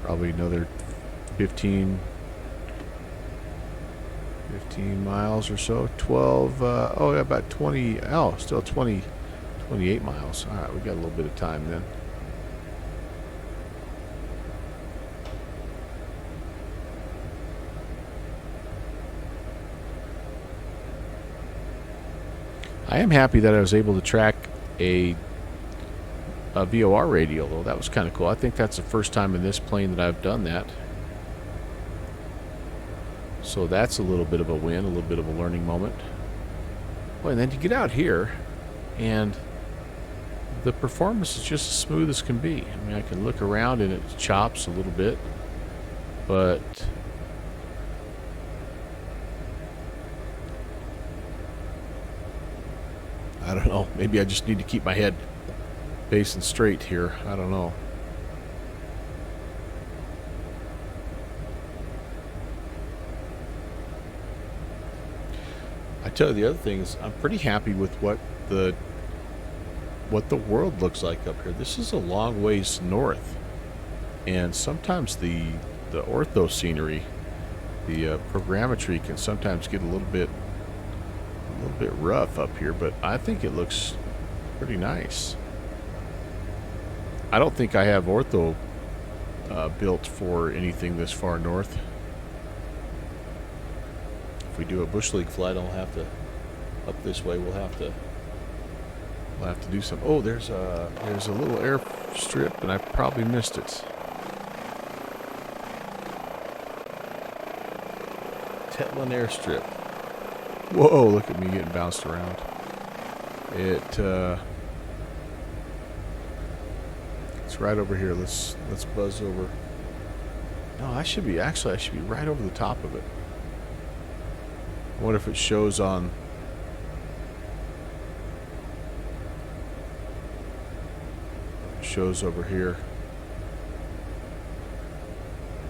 Probably another 15 miles or so. 12, oh yeah, about 20, oh, still 28 miles. All right, we got a little bit of time then. I am happy that I was able to track a VOR radio, though. That was kind of cool. I think that's the first time in this plane that I've done that. So that's a little bit of a win, a little bit of a learning moment. Well, and then you get out here, and the performance is just as smooth as can be. I mean, I can look around and it chops a little bit, but I don't know. Maybe I just need to keep my head facing straight here. I don't know. I tell you, the other thing is I'm pretty happy with what the world looks like up here. This is a long ways north, and sometimes the ortho scenery, the programmetry can sometimes get a little bit rough up here, but I think it looks pretty nice. I don't think I have ortho built for anything this far north. If we do a bush league flight, I'll have to up this way. We'll have to do some. Oh, there's a little airstrip, and I probably missed it. Tetlin Airstrip. Whoa! Look at me getting bounced around. It's right over here. Let's buzz over. No, I should be right over the top of it. I wonder if it shows on. Shows over here.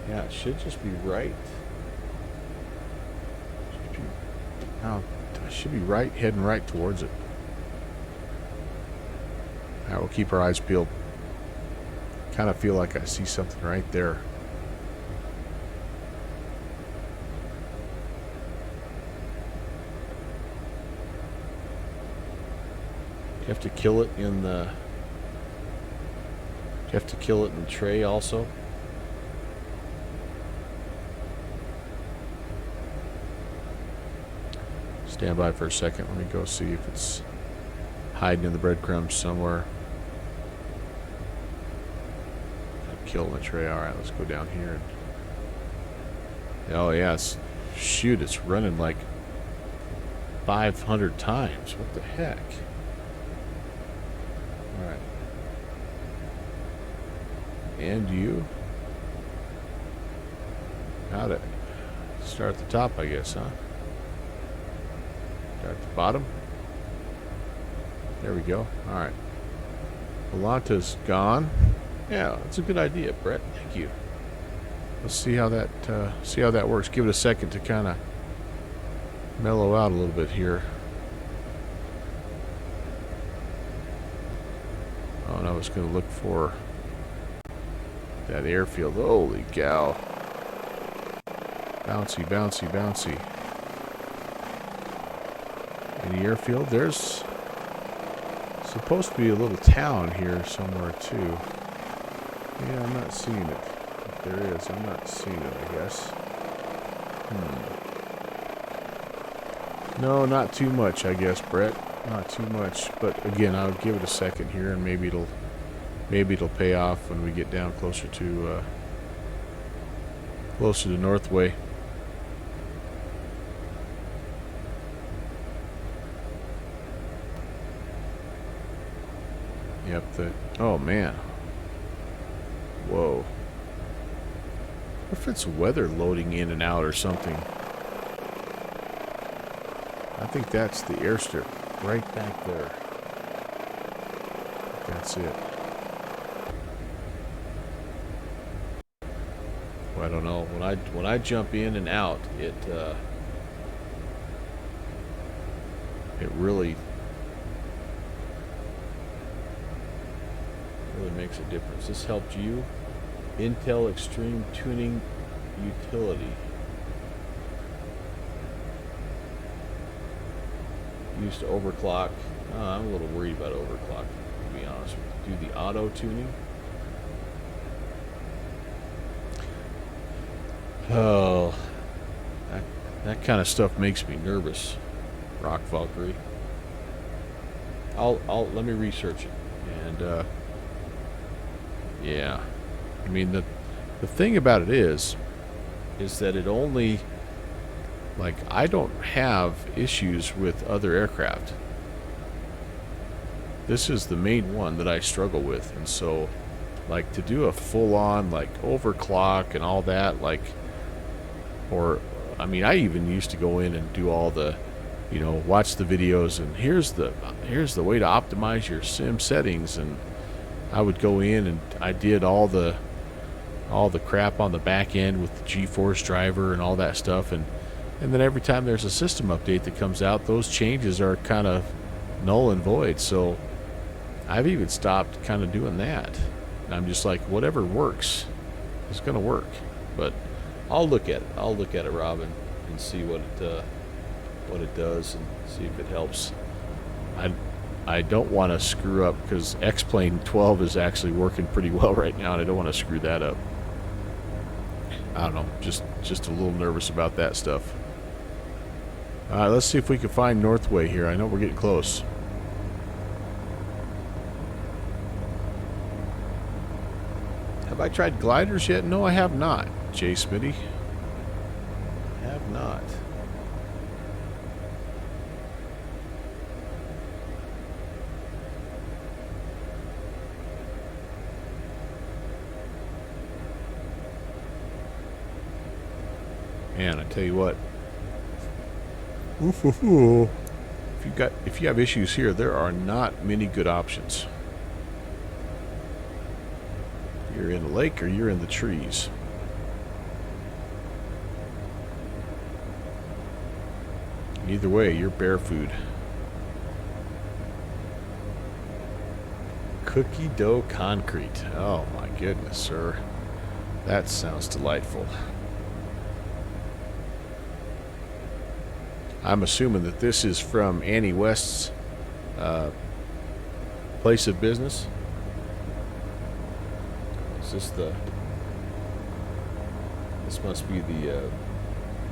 Yeah, it should just be right. Now, I should be right, heading right towards it. Alright, we'll keep our eyes peeled. Kind of feel like I see something right there. You have to kill it in the... You have to kill it in the tray also. Stand by for a second. Let me go see if it's hiding in the breadcrumbs somewhere. Kill in the tray. Alright, let's go down here. Oh, yeah. Shoot, it's running like 500 times. What the heck? Alright. And you? Got it. Start at the top, I guess, huh? Start at the bottom. There we go. Alright. Volanta's gone. Yeah, that's a good idea, Brett. Thank you. Let's see how that works. Give it a second to kind of mellow out a little bit here. Oh, and I was going to look for that airfield. Holy cow. Bouncy, bouncy, bouncy. In the airfield, there's supposed to be a little town here somewhere, too. Yeah, I'm not seeing it. If there is, I'm not seeing it, I guess. No, not too much, I guess, Brett. Not too much. But again, I'll give it a second here, and maybe it'll pay off when we get down closer to Northway. Yep. Oh man. Whoa. What if it's weather loading in and out or something? I think that's the airstrip right back there. That's it. Well, I don't know. When I jump in and out, it really makes a difference. This helped you. Intel Extreme Tuning Utility. Used to overclock. I'm a little worried about overclock, to be honest with you. Do the auto tuning. Oh, that kind of stuff makes me nervous. Rock Valkyrie. Let me research it. And yeah, I mean the thing about it is that it only, like, I don't have issues with other aircraft. This is the main one that I struggle with, and so, like, to do a full-on, like, overclock and all that, like, or, I mean, I even used to go in and do all the, you know, watch the videos, and here's the way to optimize your sim settings, and I would go in and I did all the crap on the back end with the GeForce driver and all that stuff, and then every time there's a system update that comes out, those changes are kind of null and void. So I've even stopped kind of doing that. And I'm just like, whatever works is going to work. But I'll look at it, Robin, and see what it does and see if it helps. I don't want to screw up because X-Plane 12 is actually working pretty well right now, and I don't want to screw that up. I don't know, just a little nervous about that stuff. Alright, let's see if we can find Northway here. I know we're getting close. Have I tried gliders yet? No, I have not, Jay Smitty. I have not. Man, I tell you what. If you have issues here, there are not many good options. You're in the lake or you're in the trees. Either way, you're bear food. Cookie dough concrete. Oh my goodness, sir. That sounds delightful. I'm assuming that this is from Annie West's place of business. Is this the... This must be the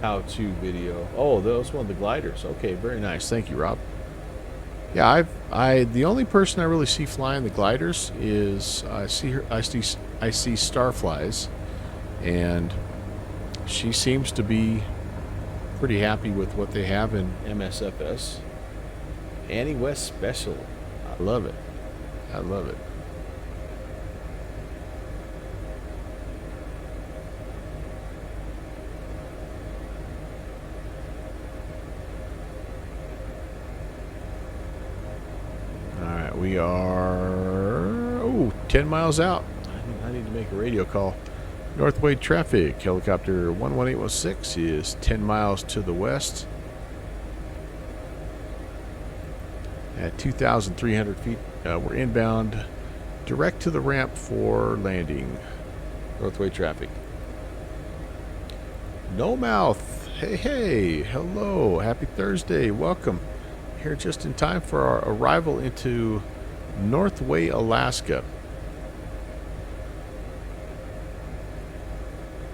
how-to video. Oh, that was one of the gliders. Okay, very nice. Thank you, Rob. Yeah, the only person I really see flying the gliders is I see Starflies, and she seems to be pretty happy with what they have in MSFS. Annie West Special. I love it. I love it. Alright, we are 10 miles out. I need to make a radio call. Northway traffic, helicopter 11816 is 10 miles to the west at 2,300 feet. We're inbound direct to the ramp for landing. Northway traffic. No Mouth, hey, hello, happy Thursday, welcome. Here just in time for our arrival into Northway, Alaska.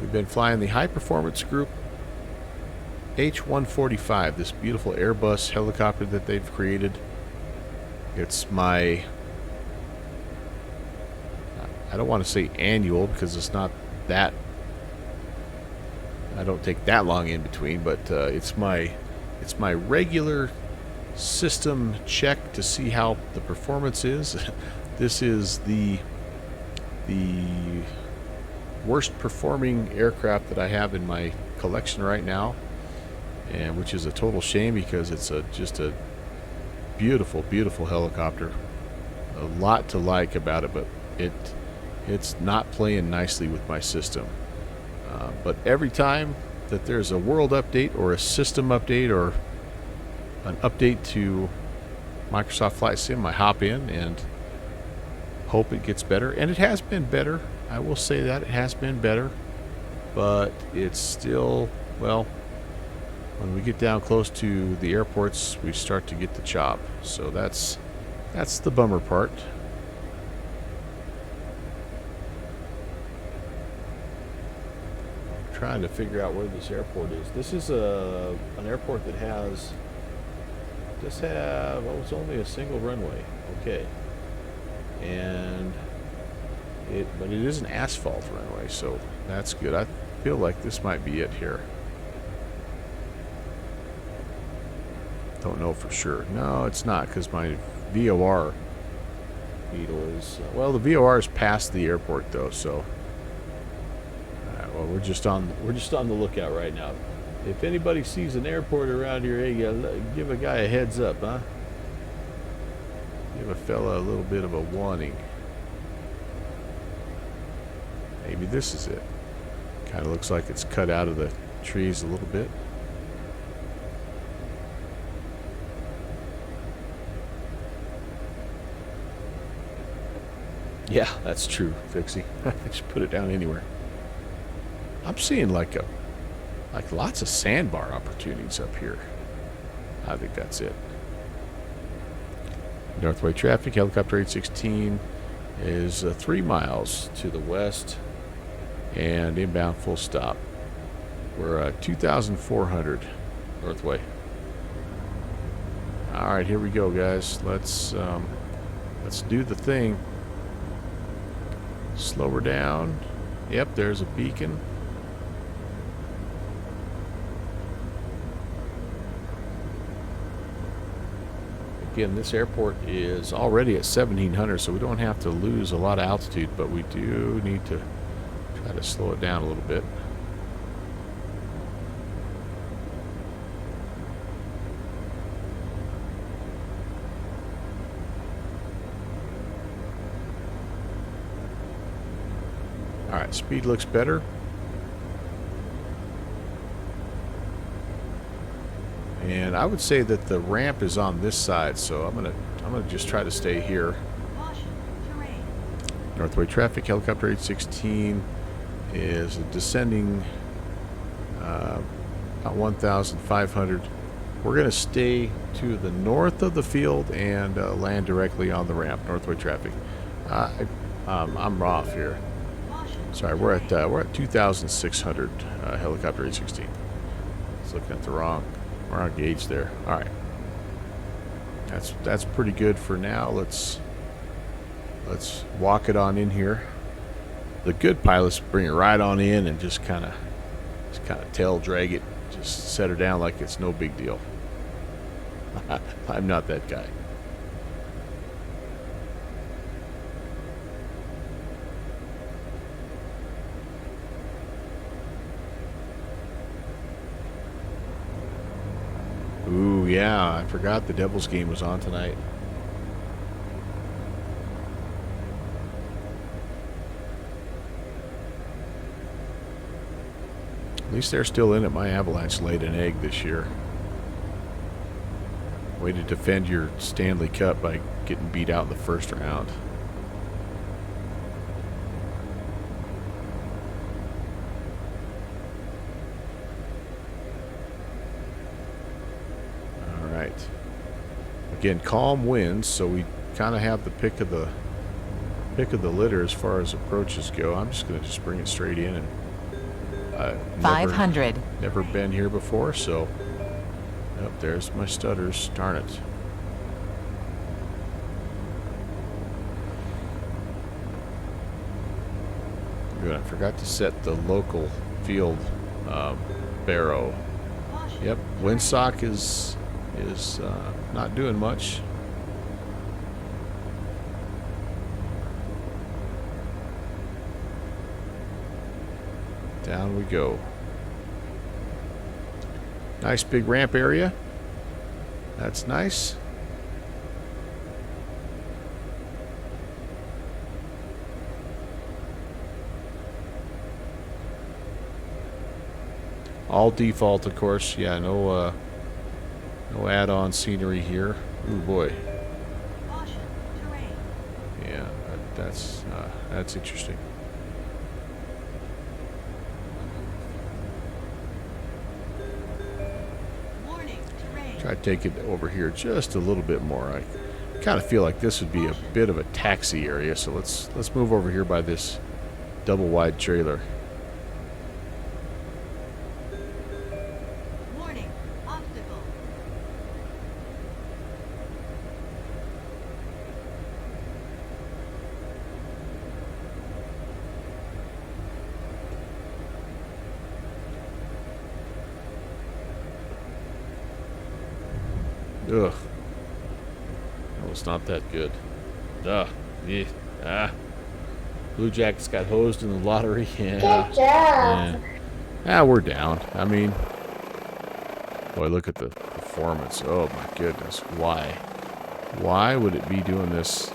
We've been flying the High Performance Group H145, this beautiful Airbus helicopter that they've created. It's my, I don't want to say annual because it's not that, I don't take that long in between, but it's my regular system check to see how the performance is. This is the worst performing aircraft that I have in my collection right now, and which is a total shame because it's just a beautiful helicopter. A lot to like about it, but it's not playing nicely with my system. But every time that there's a world update or a system update or an update to Microsoft Flight Sim, I hop in and hope it gets better, and it has been better. I will say that it has been better, but it's still, well, when we get down close to the airports, we start to get the chop. So that's the bummer part. I'm trying to figure out where this airport is. This is an airport that has it's only a single runway. Okay. And but it is an asphalt runway, so that's good. I feel like this might be it here. Don't know for sure. No, it's not, because my VOR needle is well, the VOR is past the airport though, so alright, well, we're just on the lookout right now. If anybody sees an airport around here, hey, give a guy a heads up, huh? Give a fella a little bit of a warning. Maybe this is it. Kind of looks like it's cut out of the trees a little bit. Yeah, that's true, Fixie. Just put it down anywhere. I'm seeing like lots of sandbar opportunities up here. I think that's it. Northway traffic, helicopter 816 is 3 miles to the west and inbound full stop. We're 2,400 Northway. All right, here we go, guys. Let's do the thing. Slow her down. Yep, there's a beacon. Again, this airport is already at 1,700, so we don't have to lose a lot of altitude, but we do need to try to slow it down a little bit. Alright, speed looks better. And I would say that the ramp is on this side, so I'm gonna just try to stay here. Caution, terrain. Northway traffic, helicopter 816 is descending about 1,500. We're going to stay to the north of the field and land directly on the ramp. Northway traffic. I'm off here. Caution, Sorry, we're at 2,600 helicopter 816. I was looking at the wrong gauge there. All right, that's pretty good for now. Let's walk it on in here. The good pilots bring it right on in and just kind of tail drag it, just set her down like it's no big deal. I'm not that guy. Ooh, yeah, I forgot the Devils game was on tonight. At least they're still in it. My Avalanche laid an egg this year. Way to defend your Stanley Cup by getting beat out in the first round. All right. Again, calm winds, so we kind of have the pick of the litter as far as approaches go. I'm just going to bring it straight in and 500. Never been here before, so yep, there's my stutters. Darn it. Good. I forgot to set the local field barrow. caution. Yep, windsock is not doing much. Down we go. Nice big ramp area. That's nice. All default, of course. Yeah, no add-on scenery here. Ooh boy. Caution, terrain. Yeah, that's interesting. Warning, terrain. Try to take it over here just a little bit more. I kind of feel like this would be a bit of a taxi area, so let's move over here by this double wide trailer. Warning, obstacle. Ugh. That was not that good. Ugh. Yeah. Ah. Blue Jackets got hosed in the lottery. Yeah. Good job. Yeah. Ah, we're down. I mean, boy, look at the performance. Oh my goodness. Why? Why would it be doing this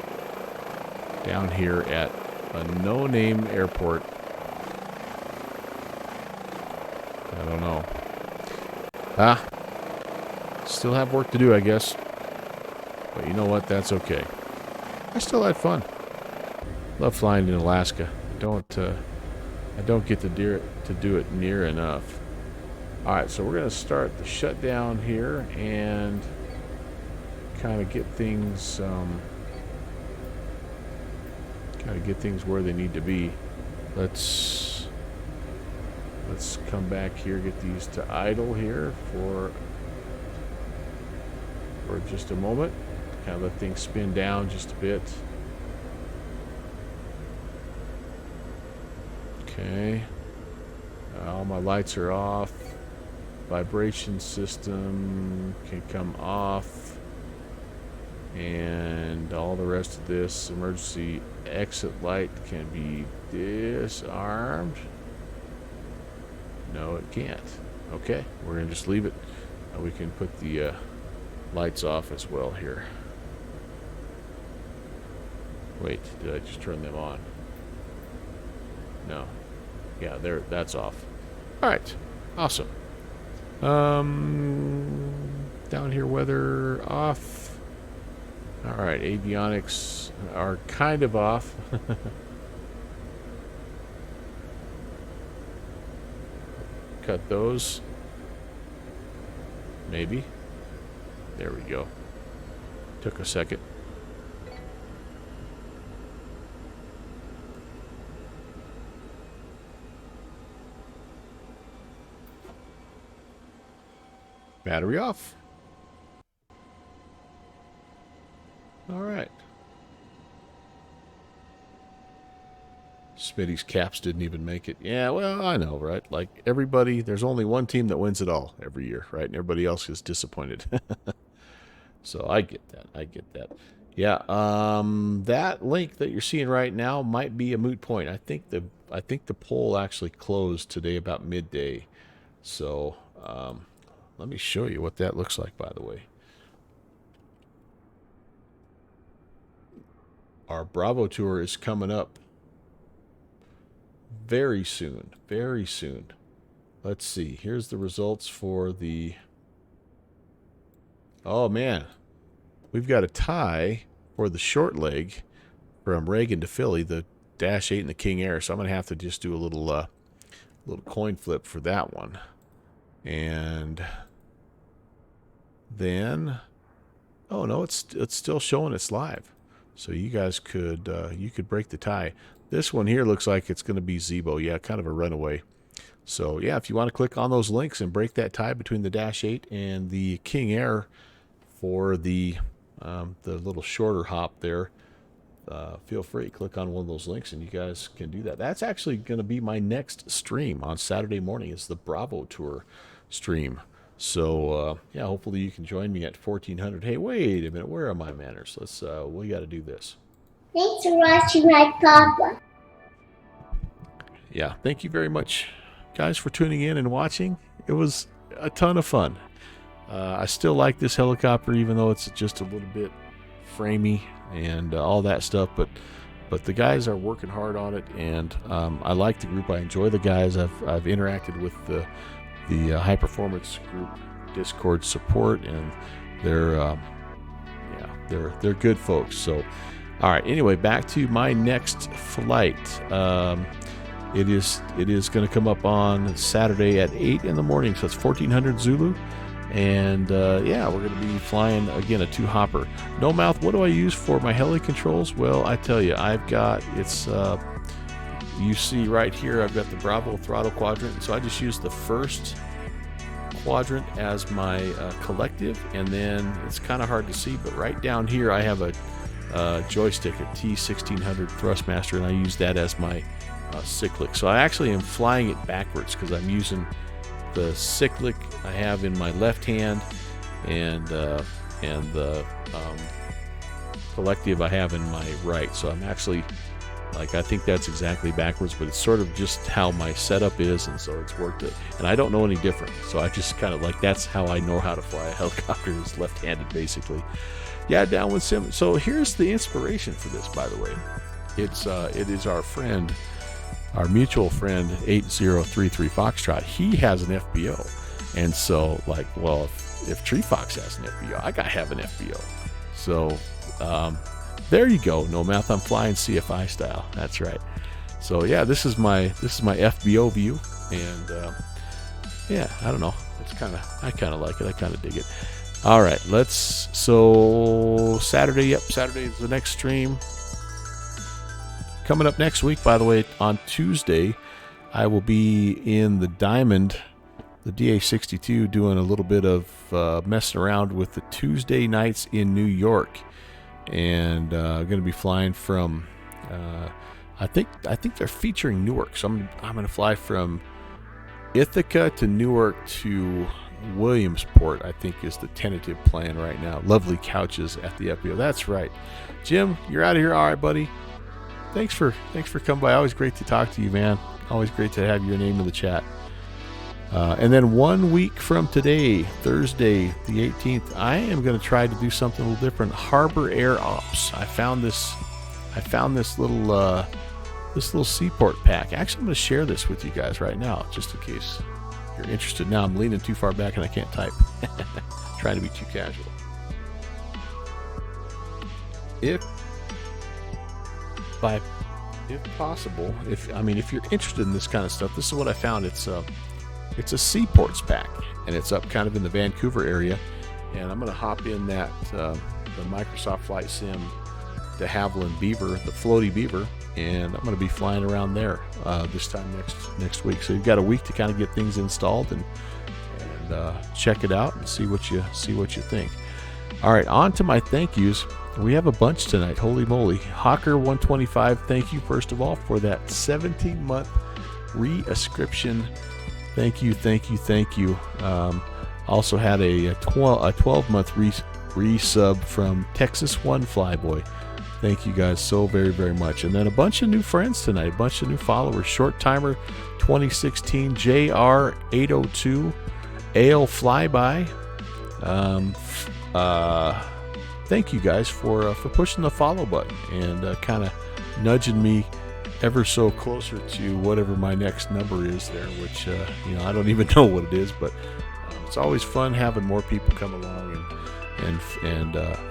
down here at a no-name airport? I don't know. Ah. Still have work to do, I guess. But you know what? That's okay. I still had fun. Love flying in Alaska. I don't get to do it near enough. All right, so we're gonna start the shutdown here and kind of get things where they need to be. Let's come back here, get these to idle here for just a moment. Kind of let things spin down just a bit. Okay. All my lights are off. Vibration system can come off. And all the rest of this emergency exit light can be disarmed. No, it can't. Okay, we're going to just leave it. We can put the lights off as well here. Wait, did I just turn them on? No. Yeah, that's off. All right. Awesome. down here, weather off. All right, avionics are kind of off. Cut those. Maybe. There we go. Took a second. Battery off. All right. Smitty's caps didn't even make it. Yeah, well, I know, right? Like everybody, there's only one team that wins it all every year, right? And everybody else is disappointed. So I get that. I get that. Yeah, that link that you're seeing right now might be a moot point. I think the poll actually closed today about midday. So let me show you what that looks like, by the way. Our Bravo tour is coming up very soon. Very soon. Let's see. Here's the results for the... Oh, man. We've got a tie for the short leg from Reagan to Philly, the Dash 8 and the King Air. So I'm going to have to just do a little coin flip for that one. And then... Oh, no, it's still showing it's live. So you guys could break the tie. This one here looks like it's going to be Zebo. Yeah, kind of a runaway. So yeah, if you want to click on those links and break that tie between the Dash 8 and the King Air for the little shorter hop there, feel free. Click on one of those links and you guys can do that. That's actually going to be my next stream on Saturday morning. It's the Bravo Tour stream. So, yeah, hopefully you can join me at 1400. Hey, wait a minute. Where are my manners? We got to do this. Thanks for watching my papa. Yeah, thank you very much, guys, for tuning in and watching. It was a ton of fun. I still like this helicopter, even though it's just a little bit framey and all that stuff. But the guys are working hard on it, and I like the group. I enjoy the guys. I've interacted with the high performance group Discord support, and they're good folks. So, all right. Anyway, back to my next flight. It is going to come up on Saturday at 8 in the morning. So it's 1400 Zulu, and yeah, we're going to be flying again a 2-hopper. No mouth. What do I use for my heli controls? Well, I tell you, I've got you see right here, I've got the Bravo throttle quadrant. So I just use the first quadrant as my collective, and then it's kind of hard to see, but right down here I have a joystick, a T1600 Thrustmaster, and I use that as my cyclic. So I actually am flying it backwards because I'm using the cyclic I have in my left hand, and the collective I have in my right. So I'm actually, like, I think that's exactly backwards, but it's sort of just how my setup is, and so it's worked it. And I don't know any different, so I just kind of like, that's how I know how to fly a helicopter, is left-handed basically. Yeah, downwind sim. So here's the inspiration for this, by the way. It is our friend, our mutual friend 8033 Foxtrot. He has an FBO, and so, like, well, if Tree Fox has an FBO, I gotta have an FBO. So there you go. No mouth. I'm flying CFI style. That's right. So yeah, this is my FBO view, and yeah, I don't know. I kind of like it. I kind of dig it. All right, so Saturday. Yep, Saturday is the next stream. Coming up next week, by the way, on Tuesday, I will be in the Diamond, the DA62, doing a little bit of messing around with the Tuesday nights in New York. And going to be flying from I think they're featuring Newark, so I'm going to fly from Ithaca to Newark to Williamsport, I think, is the tentative plan right now. Lovely couches at the FBO. That's right. Jim, you're out of here. All right, buddy. Thanks for coming by. Always great to talk to you, man. Always great to have your name in the chat. And then 1 week from today, Thursday the 18th, I am going to try to do something a little different. Harbor Air Ops. I found this little seaport pack. Actually, I'm going to share this with you guys right now, just in case you're interested. Now I'm leaning too far back and I can't type. Trying to be too casual. If possible, if you're interested in this kind of stuff, this is what I found. It's a Seaports pack, and it's up kind of in the Vancouver area. And I'm going to hop in that the Microsoft Flight Sim de Havilland Beaver, the floaty Beaver, and I'm going to be flying around there this time next week. So you've got a week to kind of get things installed and check it out and see what you think. All right, on to my thank yous. We have a bunch tonight. Holy moly. Hawker 125, thank you first of all for that 17-month re-ascription. Thank you. Also had a 12-month resub from Texas One Flyboy. Thank you guys so very, very much. And then a bunch of new friends tonight, a bunch of new followers. Short Timer 2016, JR802, Ale Flyby. Thank you guys for pushing the follow button and kind of nudging me ever so closer to whatever my next number is there, which I don't even know what it is, but it's always fun having more people come along and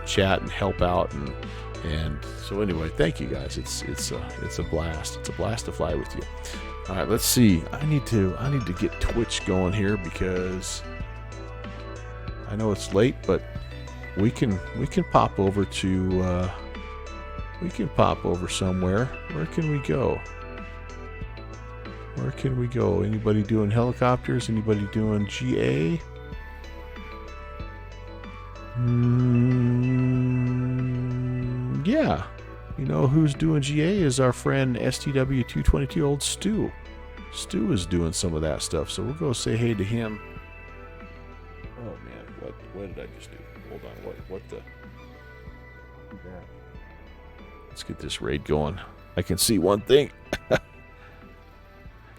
chat and help out and so anyway, thank you guys. It's a blast. It's a blast to fly with you. All right, let's see. I need to get Twitch going here because I know it's late, but we can pop over to somewhere. Where can we go? Anybody doing helicopters? Anybody doing GA? Yeah. You know who's doing GA is our friend STW222 old Stu. Stu is doing some of that stuff, so we'll go say hey to him. Oh man, what did I just do? Hold on, what the? Let's get this raid going. I can see one thing.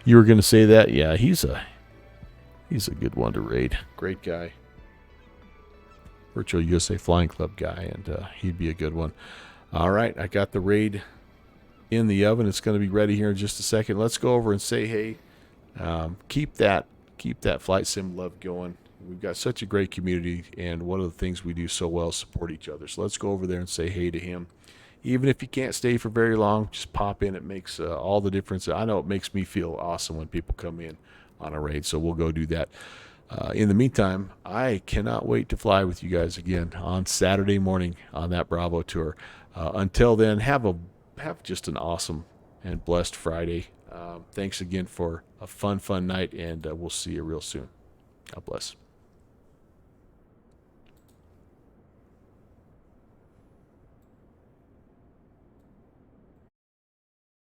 You were gonna say that? Yeah, he's a good one to raid. Great guy. Virtual USA Flying Club guy, and he'd be a good one. All right, I got the raid in the oven. It's going to be ready here in just a second. Let's go over and say hey. Keep that flight sim love going. We've got such a great community, and one of the things we do so well is support each other. So let's go over there and say hey to him. Even if you can't stay for very long, just pop in. It makes all the difference. I know it makes me feel awesome when people come in on a raid, so we'll go do that. In the meantime, I cannot wait to fly with you guys again on Saturday morning on that Bravo tour. Until then, have just an awesome and blessed Friday. Thanks again for a fun night, and we'll see you real soon. God bless.